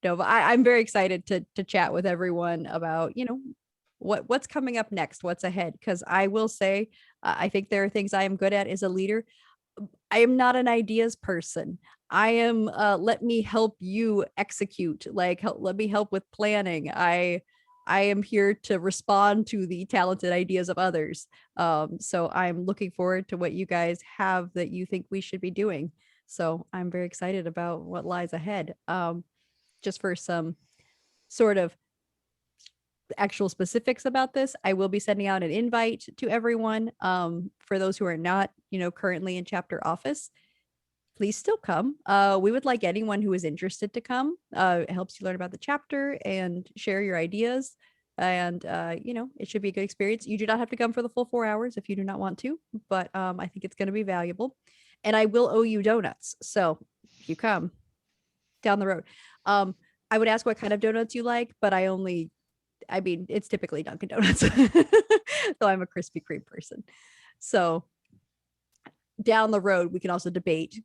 but I'm very excited to chat with everyone about, what's coming up next, what's ahead. Because I will say, I think there are things I am good at as a leader. I am not an ideas person. I am, let me help you execute, let me help with planning. I am here to respond to the talented ideas of others. So I'm looking forward to what you guys have that you think we should be doing. So I'm very excited about what lies ahead. Just for some sort of actual specifics about this, I will be sending out an invite to everyone. For those who are not, currently in chapter office, please still come. We would like anyone who is interested to come. It helps you learn about the chapter and share your ideas. And, it should be a good experience. You do not have to come for the full 4 hours if you do not want to, but I think it's going to be valuable. And I will owe you donuts. So if you come down the road, I would ask what kind of donuts you like, but it's typically Dunkin' Donuts. So I'm a Krispy Kreme person. So down the road, we can also debate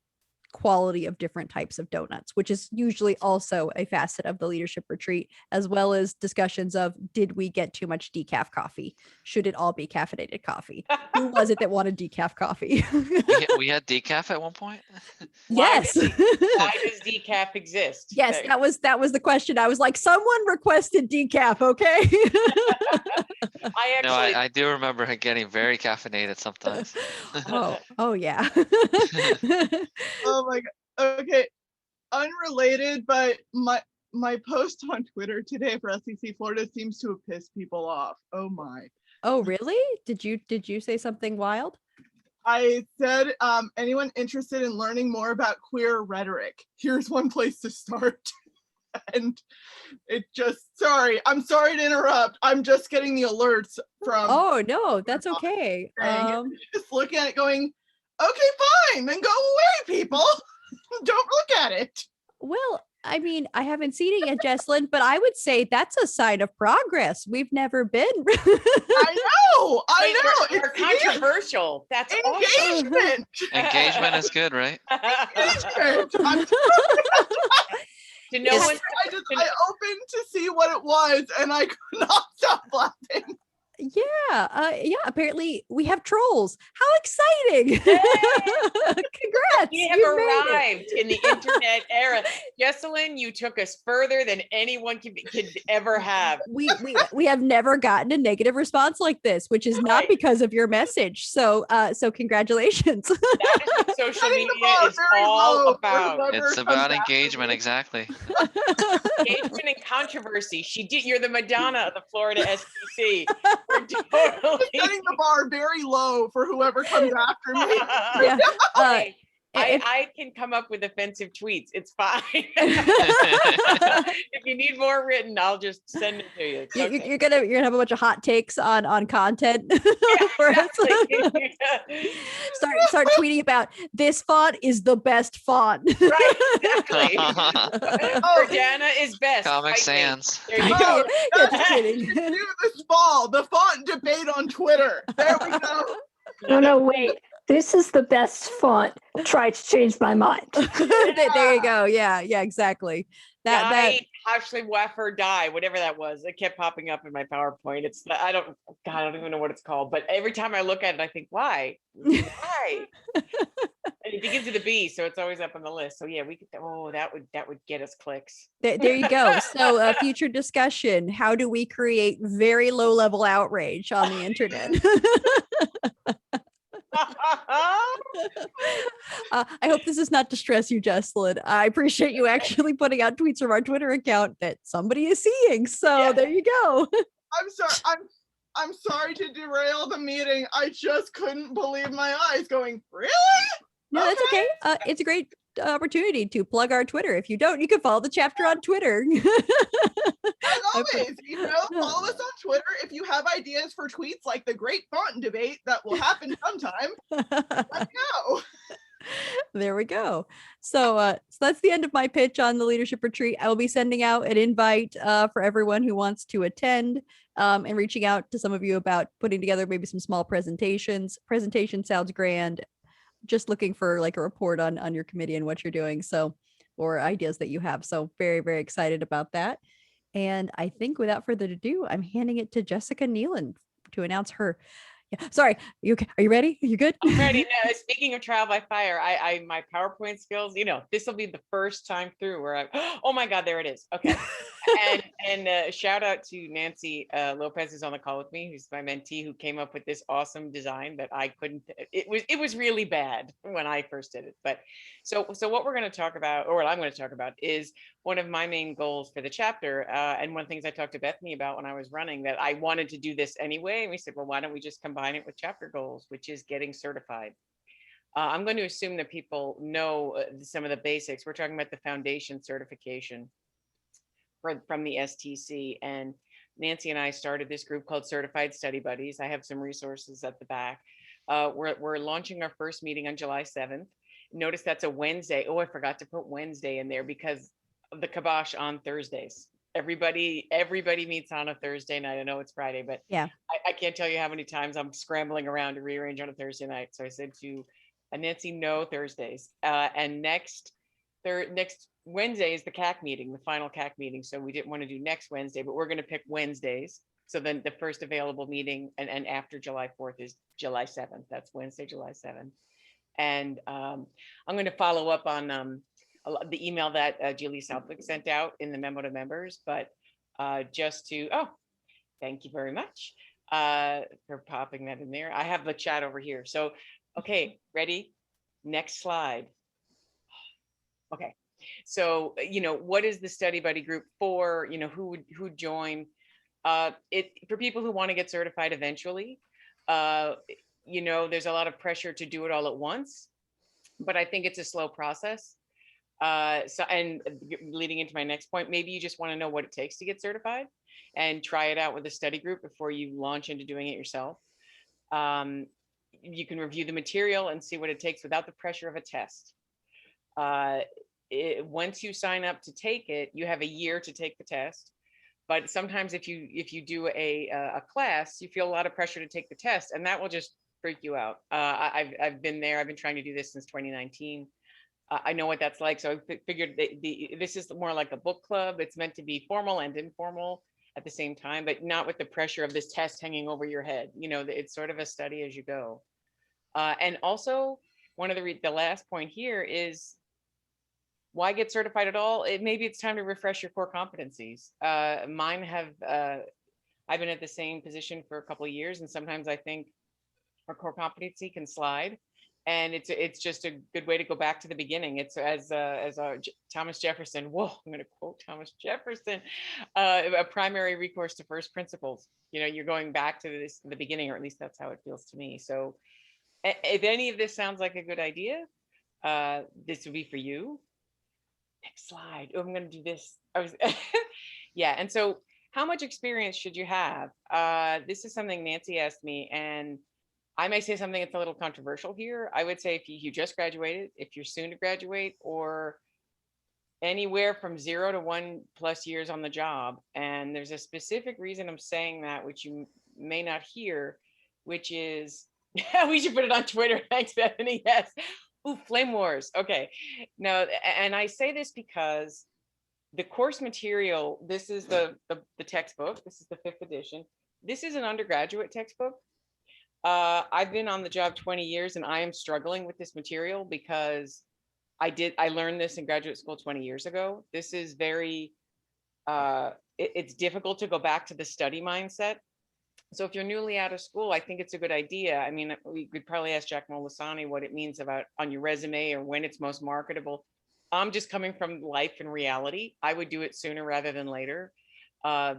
quality of different types of donuts, which is usually also a facet of the leadership retreat, as well as discussions of, did we get too much decaf coffee? Should it all be caffeinated coffee? Who was it that wanted decaf coffee? We had decaf at one point. Yes. Why does decaf exist? Yes, that was the question. I was like, someone requested decaf, okay? I do remember getting very caffeinated sometimes. Oh yeah. Oh my god. Okay. Unrelated, but my post on Twitter today for STC Florida seems to have pissed people off. Oh my. Oh really? Did you say something wild? I said, anyone interested in learning more about queer rhetoric? Here's one place to start. And I'm sorry to interrupt. I'm just getting the alerts from. Oh no, that's okay. Just looking at it going, okay, fine, then go away, people. Don't look at it. Well, I mean, I haven't seen it yet, Jesselyn, but I would say that's a sign of progress. We've never been. I know. It's controversial. That's engagement. Awesome. Engagement is good, right? Engagement. I opened to see what it was, and I could not stop laughing. Yeah. Apparently we have trolls. How exciting. Congrats. We have arrived in the internet era. Jesselyn, you took us further than anyone could ever have. We have never gotten a negative response like this, which is not because of your message. So congratulations. That is what social media is all about. It's about engagement, exactly. Engagement and controversy. You're the Madonna of the Florida STC. We're totally setting the bar very low for whoever comes after me. Yeah. I can come up with offensive tweets. It's fine. If you need more written, I'll just send it to you. It's okay. You're gonna have a bunch of hot takes on content. Yeah, for us. exactly. Start tweeting about this font is the best font. Right, exactly. Jordana is best. Comic Fight me. Sans. There you Yeah, go. just kidding. Do this fall, the font debate on Twitter. There we go. No, wait. This is the best font. Try to change my mind. There you go. Yeah, exactly. Die, Ashley Waffer, die, whatever that was. It kept popping up in my PowerPoint. I don't even know what it's called. But every time I look at it, I think, why? Why? And it begins with a B, so it's always up on the list. So yeah, we could. Oh, that would get us clicks. There you go. So future discussion: how do we create very low level outrage on the internet? I hope this is not to stress you, Jesslyn. I appreciate you actually putting out tweets from our Twitter account that somebody is seeing. So there you go. I'm sorry. I'm sorry to derail the meeting. I just couldn't believe my eyes going, really? No, that's okay. It's a great opportunity to plug our Twitter. If you don't, you can follow the chapter on Twitter. As always, follow us on Twitter. If you have ideas for tweets like the great font debate that will happen sometime, let me know. There we go. So that's the end of my pitch on the leadership retreat. I will be sending out an invite for everyone who wants to attend, and reaching out to some of you about putting together maybe some small presentations. Presentation sounds grand. Just looking for like a report on your committee and what you're doing. So, or ideas that you have. So very, very excited about that. And I think without further ado, I'm handing it to Jessica Nealon to announce her. Yeah, sorry. You okay? Are you ready? Are you good? I'm ready. No, speaking of trial by fire, I my PowerPoint skills, this will be the first time through where oh my God, there it is. Okay. and shout out to Nancy Lopez, who's on the call with me, who's my mentee, who came up with this awesome design that I couldn't, it was really bad when I first did it. But so what we're going to talk about, or what I'm going to talk about, is one of my main goals for the chapter. And one of the things I talked to Bethany about when I was running, that I wanted to do this anyway. And we said, well, why don't we just combine it with chapter goals, which is getting certified. I'm going to assume that people know some of the basics. We're talking about the foundation certification from the STC. And Nancy and I started this group called Certified Study Buddies. I have some resources at the back. We're launching our first meeting on July 7th. Notice that's a Wednesday. Oh, I forgot to put Wednesday in there because of the kibosh on Thursdays. Everybody meets on a Thursday night. I know it's Friday, but yeah, I can't tell you how many times I'm scrambling around to rearrange on a Thursday night. So I said to Nancy, no Thursdays. And next Wednesday is the CAC meeting, the final CAC meeting. So we didn't want to do next Wednesday, but we're going to pick Wednesdays. So then the first available meeting and after July 4th is July 7th. That's Wednesday, July 7th. And I'm going to follow up on the email that Julie Southwick sent out in the memo to members, but just to, thank you very much for popping that in there. I have the chat over here. So, okay, ready? Next slide. Okay. So, what is the study buddy group for? Who join? For people who want to get certified eventually. There's a lot of pressure to do it all at once, but I think it's a slow process. And leading into my next point, maybe you just want to know what it takes to get certified and try it out with a study group before you launch into doing it yourself. You can review the material and see what it takes without the pressure of a test. Once you sign up to take it, you have a year to take the test. But sometimes if you do a class, you feel a lot of pressure to take the test, and that will just freak you out. I've been there. I've been trying to do this since 2019. I know what that's like. So I figured this is more like a book club. It's meant to be formal and informal at the same time, but not with the pressure of this test hanging over your head. It's sort of a study as you go. And also, one of the last point here is, why get certified at all? Maybe it's time to refresh your core competencies. Mine have, I've been at the same position for a couple of years, and sometimes I think our core competency can slide. And it's just a good way to go back to the beginning. It's as Thomas Jefferson. Whoa, I'm going to quote Thomas Jefferson: a primary recourse to first principles. You're going back to the beginning, or at least that's how it feels to me. So, if any of this sounds like a good idea, This would be for you. Next slide. Oh, I'm going to do this. Yeah. And so how much experience should you have? This is something Nancy asked me, and I may say something that's a little controversial here. I would say if you just graduated, if you're soon to graduate, or anywhere from 0 to 1+ years on the job. And there's a specific reason I'm saying that, which you may not hear, which is, we should put it on Twitter. Thanks, Bethany. Yes. Ooh, flame wars. Okay. No, and I say this because the course material, this is the textbook. This is the 5th edition. This is an undergraduate textbook. I've been on the job 20 years and I am struggling with this material because I learned this in graduate school 20 years ago. This is very, it's difficult to go back to the study mindset. So if you're newly out of school, I think it's a good idea. I mean, we could probably ask Jack Molisani what it means about on your resume or when it's most marketable. I'm just coming from life and reality. I would do it sooner rather than later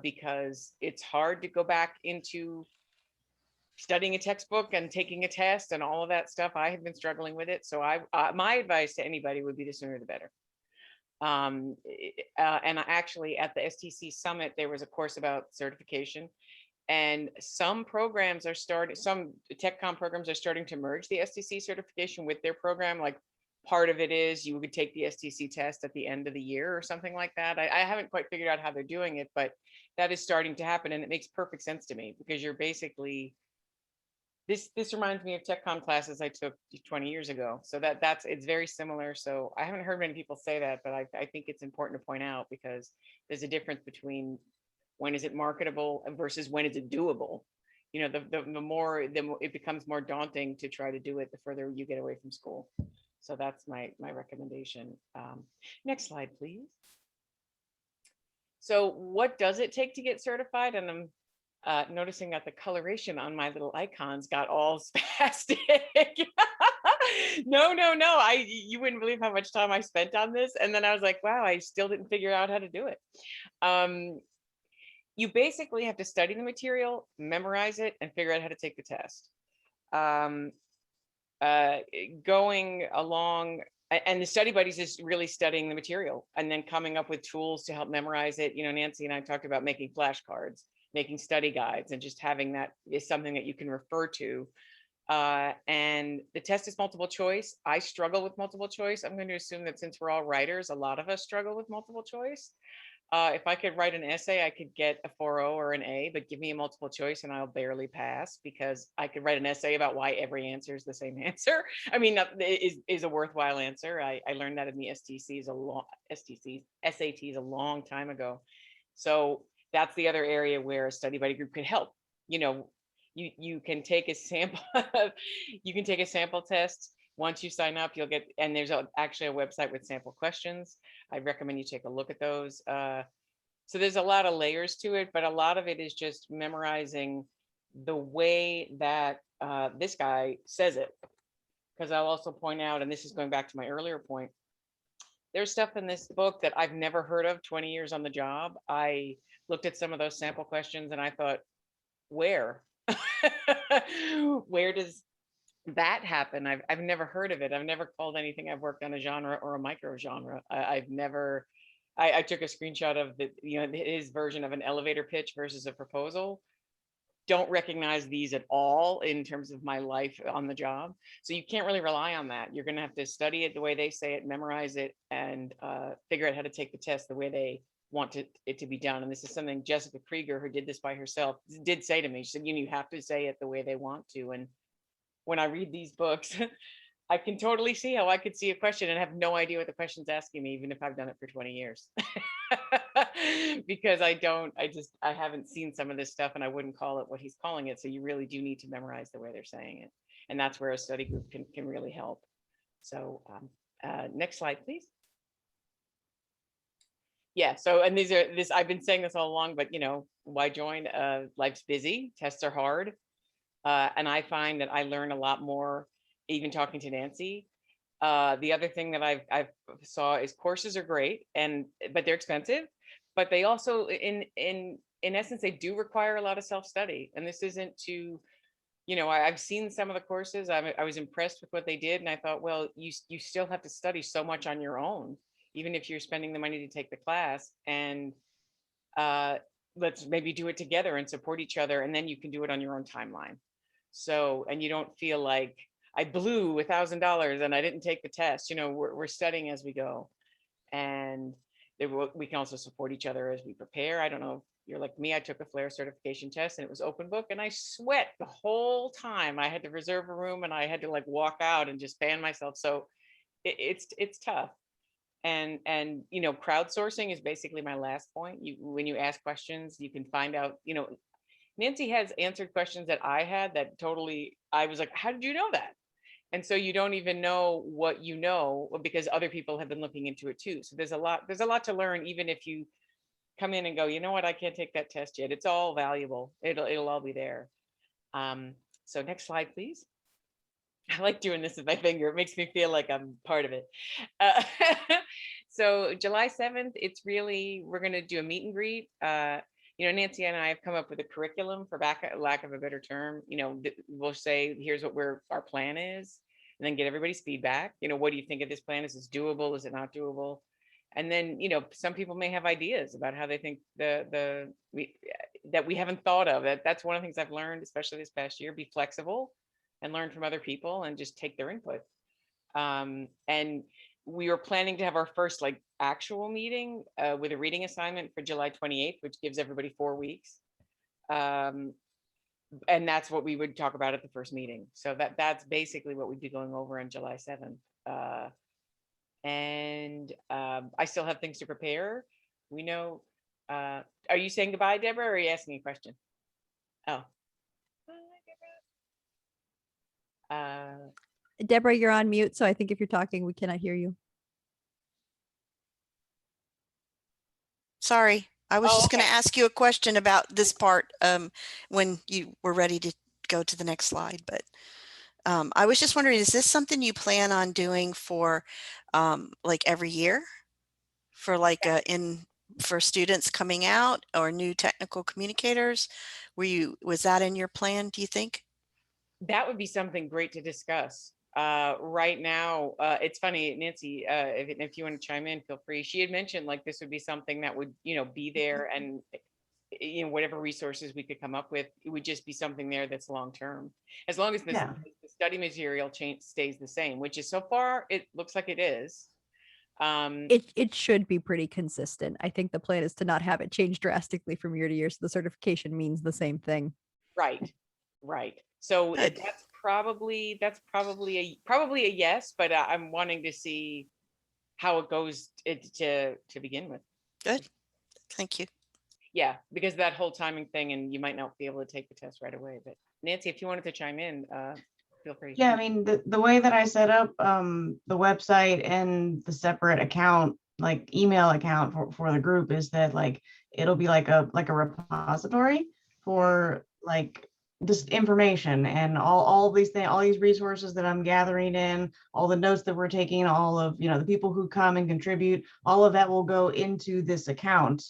because it's hard to go back into studying a textbook and taking a test and all of that stuff. I have been struggling with it. So my advice to anybody would be the sooner the better. And actually at the STC Summit, there was a course about certification. And some programs are starting, some TechCom programs are starting to merge the STC certification with their program. Like part of it is you would take the STC test at the end of the year or something like that. I haven't quite figured out how they're doing it, but that is starting to happen. And it makes perfect sense to me because you're basically, this reminds me of TechCom classes I took 20 years ago. So it's very similar. So I haven't heard many people say that, but I think it's important to point out because there's a difference between when is it marketable versus when is it doable. You know, the more it becomes more daunting to try to do it, the further you get away from school. So that's my recommendation. Next slide, please. So what does it take to get certified? And I'm noticing that the coloration on my little icons got all spastic. No, you wouldn't believe how much time I spent on this. And then I was like, wow, I still didn't figure out how to do it. You basically have to study the material, memorize it, and figure out how to take the test. Going along, and the study buddies is really studying the material and then coming up with tools to help memorize it. You know, Nancy and I talked about making flashcards, making study guides, and just having that is something that you can refer to. And the test is multiple choice. I struggle with multiple choice. I'm going to assume that since we're all writers, a lot of us struggle with multiple choice. If I could write an essay, I could get a 4.0 or an A, but give me a multiple choice and I'll barely pass because I could write an essay about why every answer is the same answer. I mean, that is a worthwhile answer. I learned that in the SATs a long time ago. So that's the other area where a study buddy group could help. You know, you can take a sample, you can take a sample test. Once you sign up, you'll get, and there's actually a website with sample questions. I recommend you take a look at those. So there's a lot of layers to it, but a lot of it is just memorizing the way that this guy says it. Because I'll also point out, and this is going back to my earlier point, there's stuff in this book that I've never heard of 20 years on the job. I looked at some of those sample questions and I thought, where? Where does that happen? I've never heard of it. I've never called anything I've worked on a genre or a micro genre. I've never, I took a screenshot of his version of an elevator pitch versus a proposal. Don't recognize these at all in terms of my life on the job. So you can't really rely on that. You're going to have to study it the way they say it, memorize it, and figure out how to take the test the way they want it to be done. And this is something Jessica Krieger, who did this by herself, did say to me. She said, you have to say it the way they want to. And when I read these books, I can totally see how I could see a question and have no idea what the question's asking me, even if I've done it for 20 years. Because I haven't seen some of this stuff and I wouldn't call it what he's calling it. So you really do need to memorize the way they're saying it. And that's where a study group can really help. So next slide, please. Yeah, so, and I've been saying this all along, but why join? Life's busy, tests are hard. And I find that I learn a lot more, even talking to Nancy. The other thing that I've saw is courses are great, but they're expensive. But they also, in essence, they do require a lot of self-study. And this isn't to, you know, I've seen some of the courses. I was impressed with what they did, and I thought, well, you still have to study so much on your own, even if you're spending the money to take the class. And let's maybe do it together and support each other, and then you can do it on your own timeline. So, and you don't feel like I blew $1,000 and I didn't take the test. You know, we're studying as we go, and we can also support each other as we prepare. I don't know if you're like me. I took a FLAIR certification test and it was open book, and I sweat the whole time. I had to reserve a room and I had to like walk out and just fan myself. So it's tough. And you know, crowdsourcing is basically my last point. When you ask questions, you can find out, you know, Nancy has answered questions that I had that totally, I was like, how did you know that? And so you don't even know what you know, because other people have been looking into it too. So there's a lot to learn, even if you come in and go, you know what, I can't take that test yet. It's all valuable. It'll all be there. So next slide, please. I like doing this with my finger. It makes me feel like I'm part of it. So July 7th, it's really, we're going to do a meet and greet. You know, Nancy and I have come up with a curriculum, for lack of a better term. You know, we'll say, here's what our plan is, and then get everybody's feedback. You know, what do you think of this plan? Is this doable? Is it not doable? And then, you know, some people may have ideas about how they think that we haven't thought of. That's one of the things I've learned, especially this past year. Be flexible and learn from other people and just take their input. And we were planning to have our first like actual meeting with a reading assignment for July 28th, which gives everybody 4 weeks. And that's what we would talk about at the first meeting. So that's basically what we'd be going over on July 7th. And I still have things to prepare. We know, are you saying goodbye, Deborah, or are you asking a question? Oh. Deborah, you're on mute, so I think if you're talking, we cannot hear you. Sorry, I was Oh, just going to okay. ask you a question about this part when you were ready to go to the next slide. But I was just wondering, is this something you plan on doing for like every year, for like for students coming out or new technical communicators? Was that in your plan, do you think? That would be something great to discuss. Right now, it's funny, Nancy, if you want to chime in, feel free. She had mentioned like this would be something that would, you know, be there, and you know, whatever resources we could come up with, it would just be something there that's long term, as long as the study material stays the same, which is so far it looks like it is. It should be pretty consistent. I think the plan is to not have it change drastically from year to year, so the certification means the same thing. Right. So Good. that's probably a yes, but I'm wanting to see how it goes to begin with. Good. Thank you. Yeah, because that whole timing thing, and you might not be able to take the test right away. But Nancy, if you wanted to chime in, feel free. Yeah, I mean, the way that I set up the website and the separate account, like email account for the group, is that like it'll be like a repository for like just information and all these things, all these resources that I'm gathering in, all the notes that we're taking, all of, you know, the people who come and contribute, all of that will go into this account.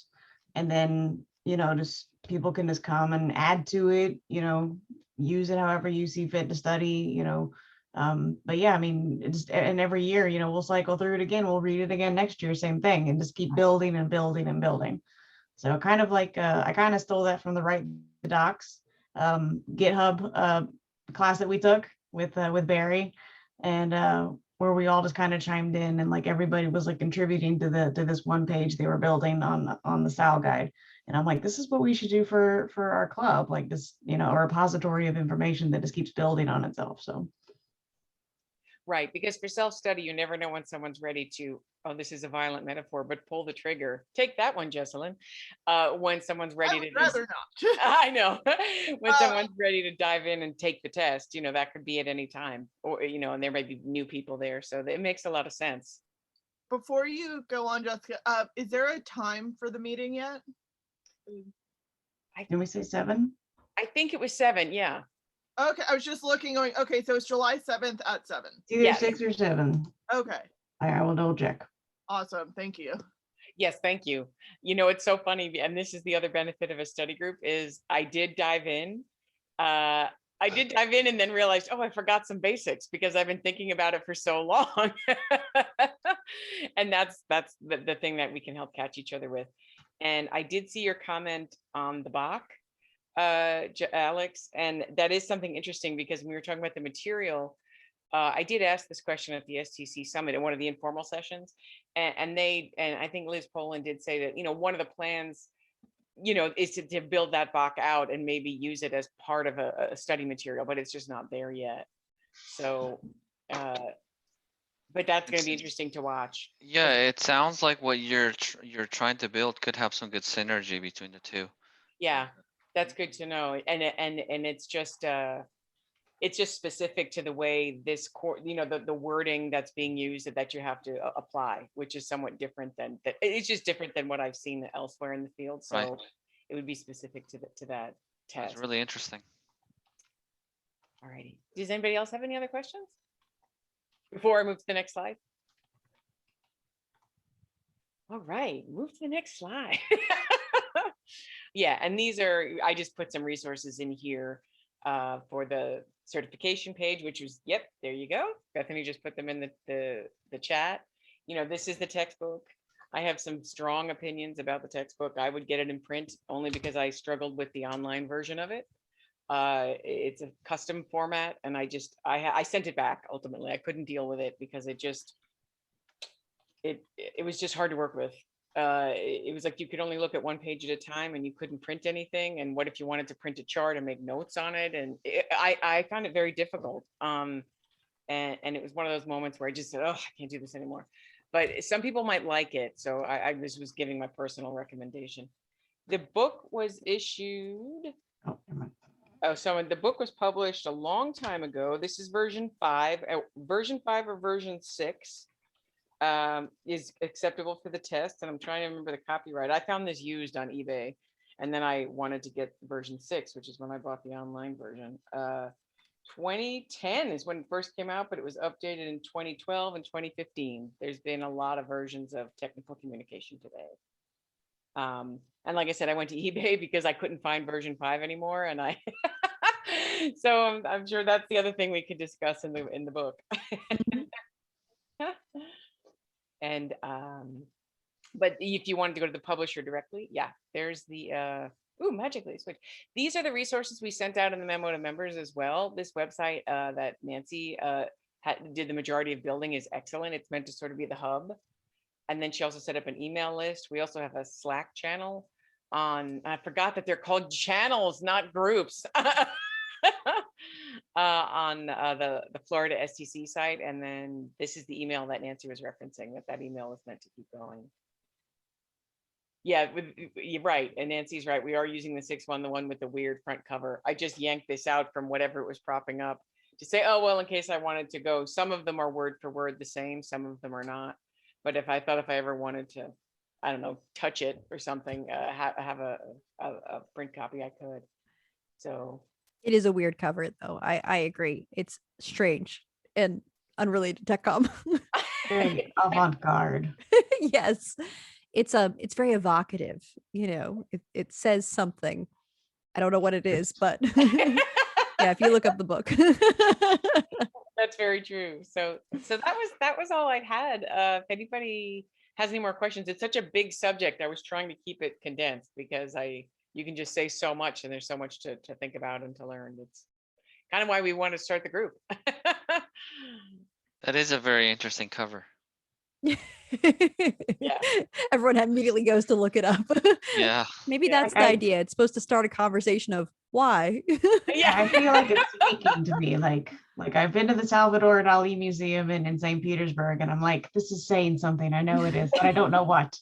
And then, you know, just people can just come and add to it, you know, use it however you see fit to study, you know. But yeah, I mean, and every year, you know, we'll cycle through it again, we'll read it again next year, same thing, and just keep building and building and building. So kind of like I kind of stole that from the Write the Docs GitHub class that we took with Barry, and where we all just kind of chimed in, and like everybody was like contributing to this one page they were building on the style guide. And I'm like, this is what we should do for our club, like this, you know, a repository of information that just keeps building on itself. So right, because for self-study, you never know when someone's ready to, oh, this is a violent metaphor, but pull the trigger. Take that one, Jesselyn. When someone's ready I would to rather not. I know. When someone's ready to dive in and take the test, you know, that could be at any time, or, you know, and there might be new people there. So it makes a lot of sense. Before you go on, Jessica, is there a time for the meeting yet? can we say 7? I think it was 7. Yeah. Okay, I was just looking, going, okay, so it's July 7th at 7. It's either 6 or 7. Okay, I will double check. awesome, thank you. Yes, thank you. You know, it's so funny, and this is the other benefit of a study group, is I did dive in. I did dive in and then realized, oh, I forgot some basics because I've been thinking about it for so long. And that's the thing that we can help catch each other with. And I did see your comment on the Bach, Alex, and that is something interesting because when we were talking about the material, I did ask this question at the STC Summit in one of the informal sessions, and I think Liz Poland did say that, one of the plans, is to build that Bach out and maybe use it as part of a study material, but it's just not there yet. So, but that's going to be interesting to watch. Yeah, it sounds like what you're trying to build could have some good synergy between the two. Yeah, that's good to know. And it's just specific to the way this core, the wording that's being used that you have to apply, which is somewhat different than that. It's just different than what I've seen elsewhere in the field. So Right. It would be specific to that test. It's really interesting. All righty. Does anybody else have any other questions before I move to the next slide? All right, move to the next slide. Yeah, and I just put some resources in here for the certification page, which was, yep, there you go. Bethany just put them in the chat. This is the textbook. I have some strong opinions about the textbook. I would get it in print only because I struggled with the online version of it. It's a custom format, and I sent it back. Ultimately, I couldn't deal with it because it was just hard to work with. It was like you could only look at one page at a time, and you couldn't print anything. And what if you wanted to print a chart and make notes on it? And I found it very difficult. And it was one of those moments where I just said, oh, I can't do this anymore. But some people might like it, so I just was giving my personal recommendation. The book was issued. So the book was published a long time ago. This is version 5. Version 5 or version 6 is acceptable for the test. And I'm trying to remember the copyright. I found this used on eBay, and then I wanted to get version 6, which is when I bought the online version. 2010 is when it first came out, but it was updated in 2012 and 2015. There's been a lot of versions of technical communication today. And like I said, I went to eBay because I couldn't find version 5 anymore. And so I'm sure that's the other thing we could discuss in the book. And, but if you wanted to go to the publisher directly, yeah, there's the, magically switch. These are the resources we sent out in the memo to members as well. This website that Nancy did the majority of building is excellent. It's meant to sort of be the hub. And then she also set up an email list. We also have a Slack channel I forgot that they're called channels, not groups, on the Florida STC site. And then this is the email that Nancy was referencing, that email is meant to keep going. Yeah, you're right. And Nancy's right. We are using the 6.1, the one with the weird front cover. I just yanked this out from whatever it was propping up to say, oh, well, in case I wanted to go, some of them are word for word the same, some of them are not. But if I ever wanted to, I don't know, touch it or something, have a print copy, I could. So it is a weird cover, though. I agree. It's strange and unrelated to TechCom. Very avant-garde. Yes. It's very evocative, it says something. I don't know what it is, but yeah, if you look up the book. That's very true. So that was all I had. If anybody has any more questions, it's such a big subject. I was trying to keep it condensed because you can just say so much, and there's so much to think about and to learn. It's kind of why we want to start the group. That is a very interesting cover. Yeah, everyone immediately goes to look it up. Yeah, maybe that's the idea. It's supposed to start a conversation of why. Yeah, I feel like it's speaking to me. Like I've been to the Salvador Dali Museum in St. Petersburg, and I'm like, this is saying something. I know it is, but I don't know what.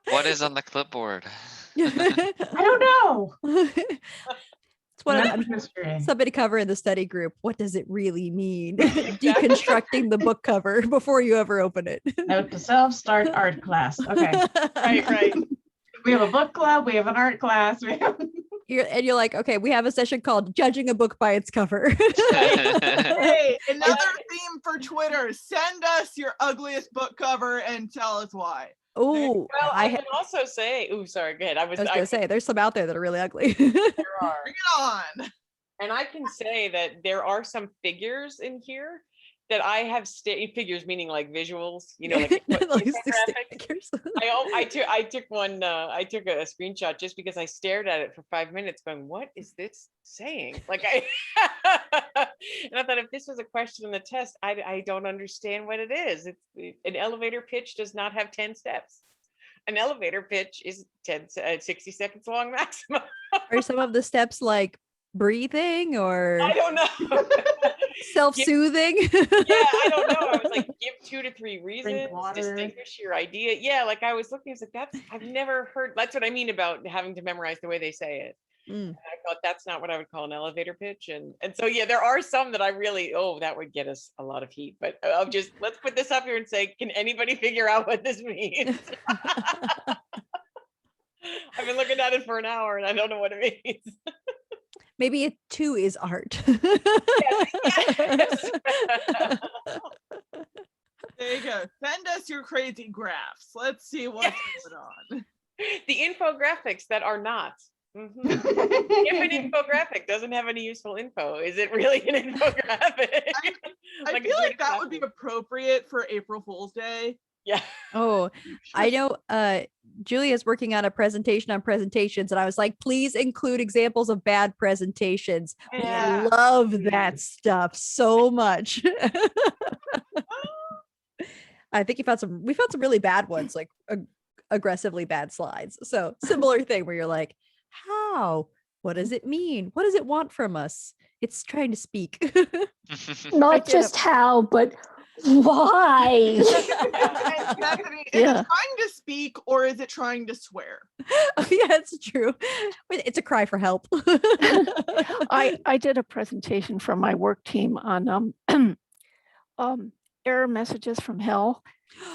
what is on the clipboard? I don't know. It's what somebody cover in the study group. What does it really mean? Deconstructing the book cover before you ever open it. Note to self: start art class. Okay. Right. We have a book club. We have an art class. You're like, okay, we have a session called Judging a Book by Its Cover. Hey, another theme for Twitter. Send us your ugliest book cover and tell us why. Oh, Well, I I can also say, oh, sorry, go ahead. I was gonna say there's some out there that are really ugly. there are. Bring it on. And I can say that there are some figures in here that I have figures, meaning like visuals, you know, like Like stick infographics. figures. I took one, I took a screenshot just because I stared at it for 5 minutes going, what is this saying? Like and I thought if this was a question on the test, I don't understand what it is. An elevator pitch does not have 10 steps. An elevator pitch is 60 seconds long maximum. Are some of the steps like breathing or I don't know. self-soothing? Yeah, I don't know. I was like, give 2 to 3 reasons, water. distinguish your idea. Yeah, like I was looking, I was like, I've never heard, that's what I mean about having to memorize the way they say it. Mm. And I thought that's not what I would call an elevator pitch. And so, yeah, there are some that I really, that would get us a lot of heat. But I'll just, let's put this up here and say, can anybody figure out what this means? I've been looking at it for an hour and I don't know what it means. Maybe it too is art. Yes. There you go. Send us your crazy graphs. Let's see what's going on. The infographics that are not. If an infographic doesn't have any useful info, is it really an infographic? I feel like that would be appropriate for April Fool's Day. Yeah. Oh, I know Julia's working on a presentation on presentations, and I was like, please include examples of bad presentations. Yeah. We love that stuff so much. I think we found some really bad ones, like aggressively bad slides. So similar thing where you're like, how? What does it mean? What does it want from us? It's trying to speak. Not just how, but why? Exactly. Is it trying to speak or is it trying to swear? Yeah, it's true. It's a cry for help. I did a presentation for my work team on error messages from hell,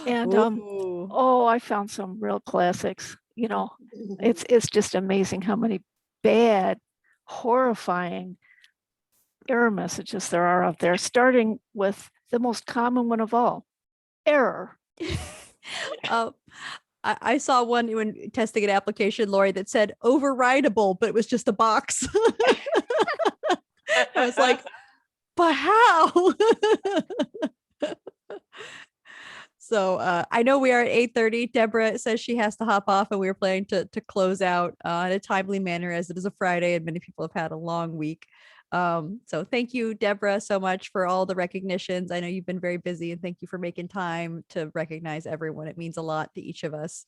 and I found some real classics. You know, it's just amazing how many bad, horrifying error messages there are out there, starting with the most common one of all, error. I saw one when testing an application, Lori, that said overridable, but it was just a box. I was like, but how? So I know we are at 8:30. Deborah says she has to hop off, and we were planning to close out in a timely manner, as it is a Friday and many people have had a long week. So thank you, Deborah, so much for all the recognitions. I know you've been very busy, and thank you for making time to recognize everyone. It means a lot to each of us,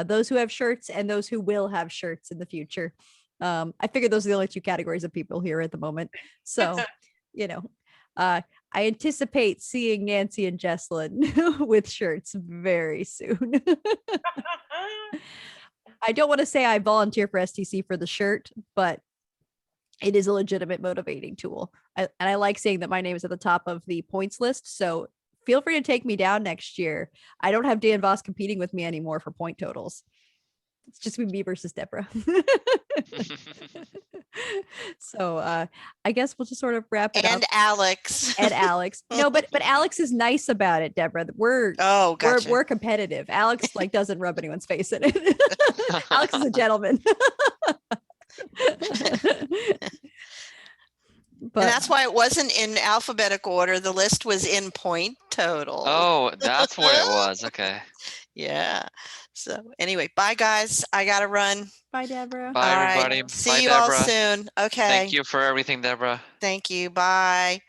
those who have shirts and those who will have shirts in the future. I figured those are the only two categories of people here at the moment. So, you know, I anticipate seeing Nancy and Jesslyn with shirts very soon. I don't want to say I volunteer for STC for the shirt, but it is a legitimate motivating tool. And I like seeing that my name is at the top of the points list. So feel free to take me down next year. I don't have Dan Voss competing with me anymore for point totals. It's just me versus Deborah. So I guess we'll just sort of wrap it up. And Alex. And Alex. No, but Alex is nice about it, Deborah. Gotcha. We're competitive. Alex like doesn't rub anyone's face in it. Alex is a gentleman. And that's why it wasn't in alphabetical order. The list was in point total. Oh, that's what it was. Okay. Yeah. So anyway, bye guys. I gotta run. Bye, Deborah. Bye, All right. everybody. See Bye, you Deborah. all soon. Okay. Thank you for everything, Deborah. Thank you. Bye.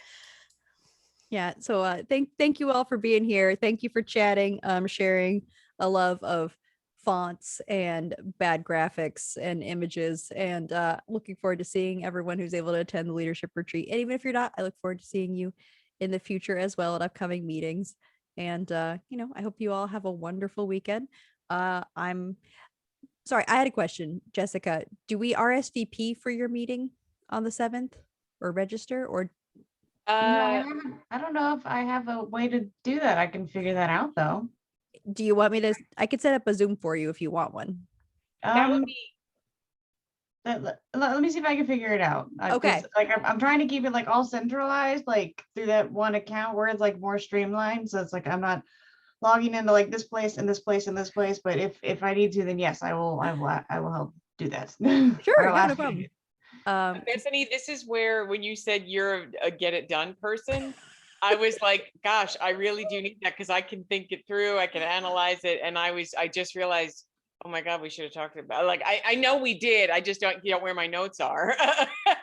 Yeah. So thank you all for being here. Thank you for chatting, sharing a love of fonts and bad graphics and images, and looking forward to seeing everyone who's able to attend the leadership retreat. And even if you're not, I look forward to seeing you in the future as well at upcoming meetings. And you know, I hope you all have a wonderful weekend. I'm sorry, I had a question, Jessica. Do we RSVP for your meeting on the 7th or register, or I don't know if I have a way to do that. I can figure that out though. do you want me to? I could set up a Zoom for you if you want one. That would be Let me see if I can figure it out. 'Cause, Okay. like I'm trying to keep it like all centralized, like through that one account where it's like more streamlined. So it's like I'm not logging into like this place and this place and this place, but if I need to, then yes, I will help do that. Sure, Or I'll yeah, no ask you to do problem. Bethany, this is where when you said you're a get it done person, I was like, gosh, I really do need that because I can think it through, I can analyze it, and I just realized, oh my God, we should have talked about, like, I know we did, I just don't, where my notes are.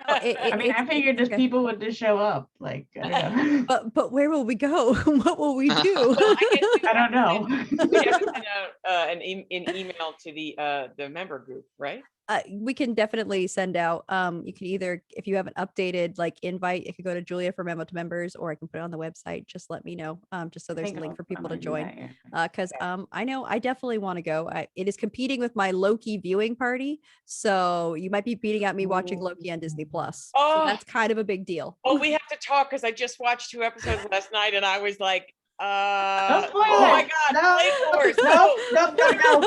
I mean, I figured just people would just show up, like, I don't know. But where will we go? What will we do? Well, I guess we I don't know. we have to send out an email to the member group, right? We can definitely send out, you can either, if you have an updated like invite, it could go to Julia for memo to members, or I can put it on the website. Just let me know, just so there's a link for people to join. Because I know I definitely want to go. It is competing with my Loki viewing party, so you might be beating out me watching Loki on Disney Plus. Oh. So that's kind of a big deal. Oh, we have to talk because I just watched 2 episodes last night and I was like, Don't spoil oh my it. God, No, Flame Force, no, gotta go.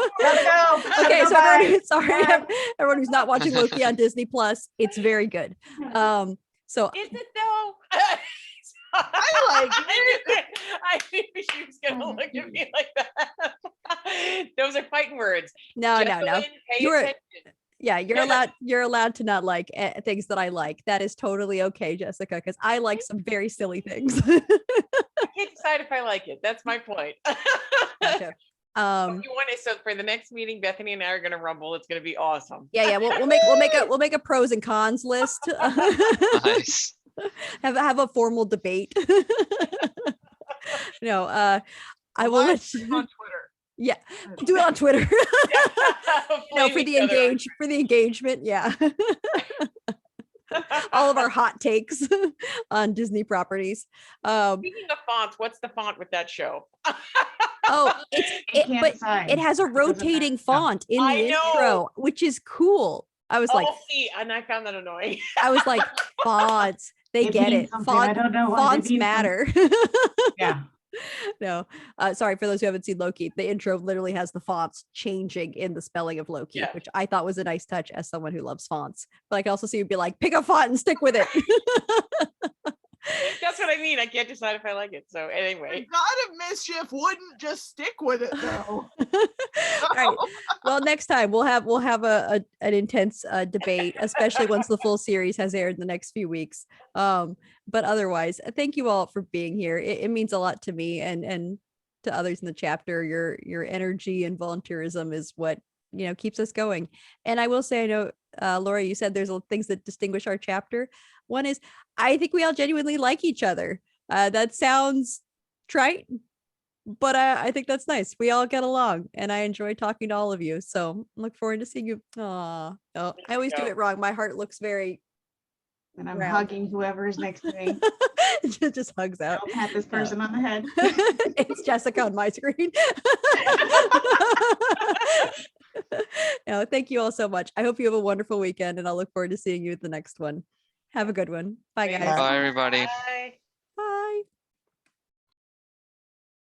Okay, Gotta so go, bye. everyone, sorry, Bye. everyone who's not watching Loki on Disney Plus, it's very good. So is it though? I like it. I knew she was gonna look at me like that. Those are fighting words. no. Jacqueline, pay You're- attention. Yeah, you're allowed to not like things that I like. That is totally okay, Jessica, because I like some very silly things. I can't decide if I like it. That's my point. Gotcha. If you want it, so for the next meeting, Bethany and I are gonna rumble. It's gonna be awesome. Yeah, we'll make a pros and cons list. Nice. have a formal debate. No, I will Live let stream you, on Twitter. yeah, do it on Twitter. No, Flame for each the other. for the engagement, yeah. All of our hot takes on Disney properties. Speaking of fonts, what's the font with that show? Oh, Can't but decide. it has a It doesn't matter. rotating font in the I know. intro, which is cool. I was like, See, and I found that annoying. I was like, fonts, they It get means it. something. I don't know what it Fonts means. matter. Yeah. No, sorry for those who haven't seen Loki. The intro literally has the fonts changing in the spelling of Loki, Yeah. which I thought was a nice touch as someone who loves fonts. But I can also see you be like, pick a font and stick with it. That's what I mean. I can't decide if I like it. So The anyway, God of Mischief wouldn't just stick with it though. All right. Well, next time we'll have an intense debate, especially once the full series has aired in the next few weeks. But otherwise, thank you all for being here. It means a lot to me and to others in the chapter. Your energy and volunteerism is what keeps us going. And I will say, I know, Laura, you said there's things that distinguish our chapter. One is I think we all genuinely like each other. That sounds trite, but I think that's nice. We all get along, and I enjoy talking to all of you. So look forward to seeing you. Aw, oh, I always do go. it wrong. My heart looks very And I'm round. hugging whoever is next to me. It just hugs out. I'll pat this person on the head. It's Jessica on my screen. No, thank you all so much. I hope you have a wonderful weekend, and I'll look forward to seeing you at the next one. Have a good one. Bye, guys. Bye, everybody. bye.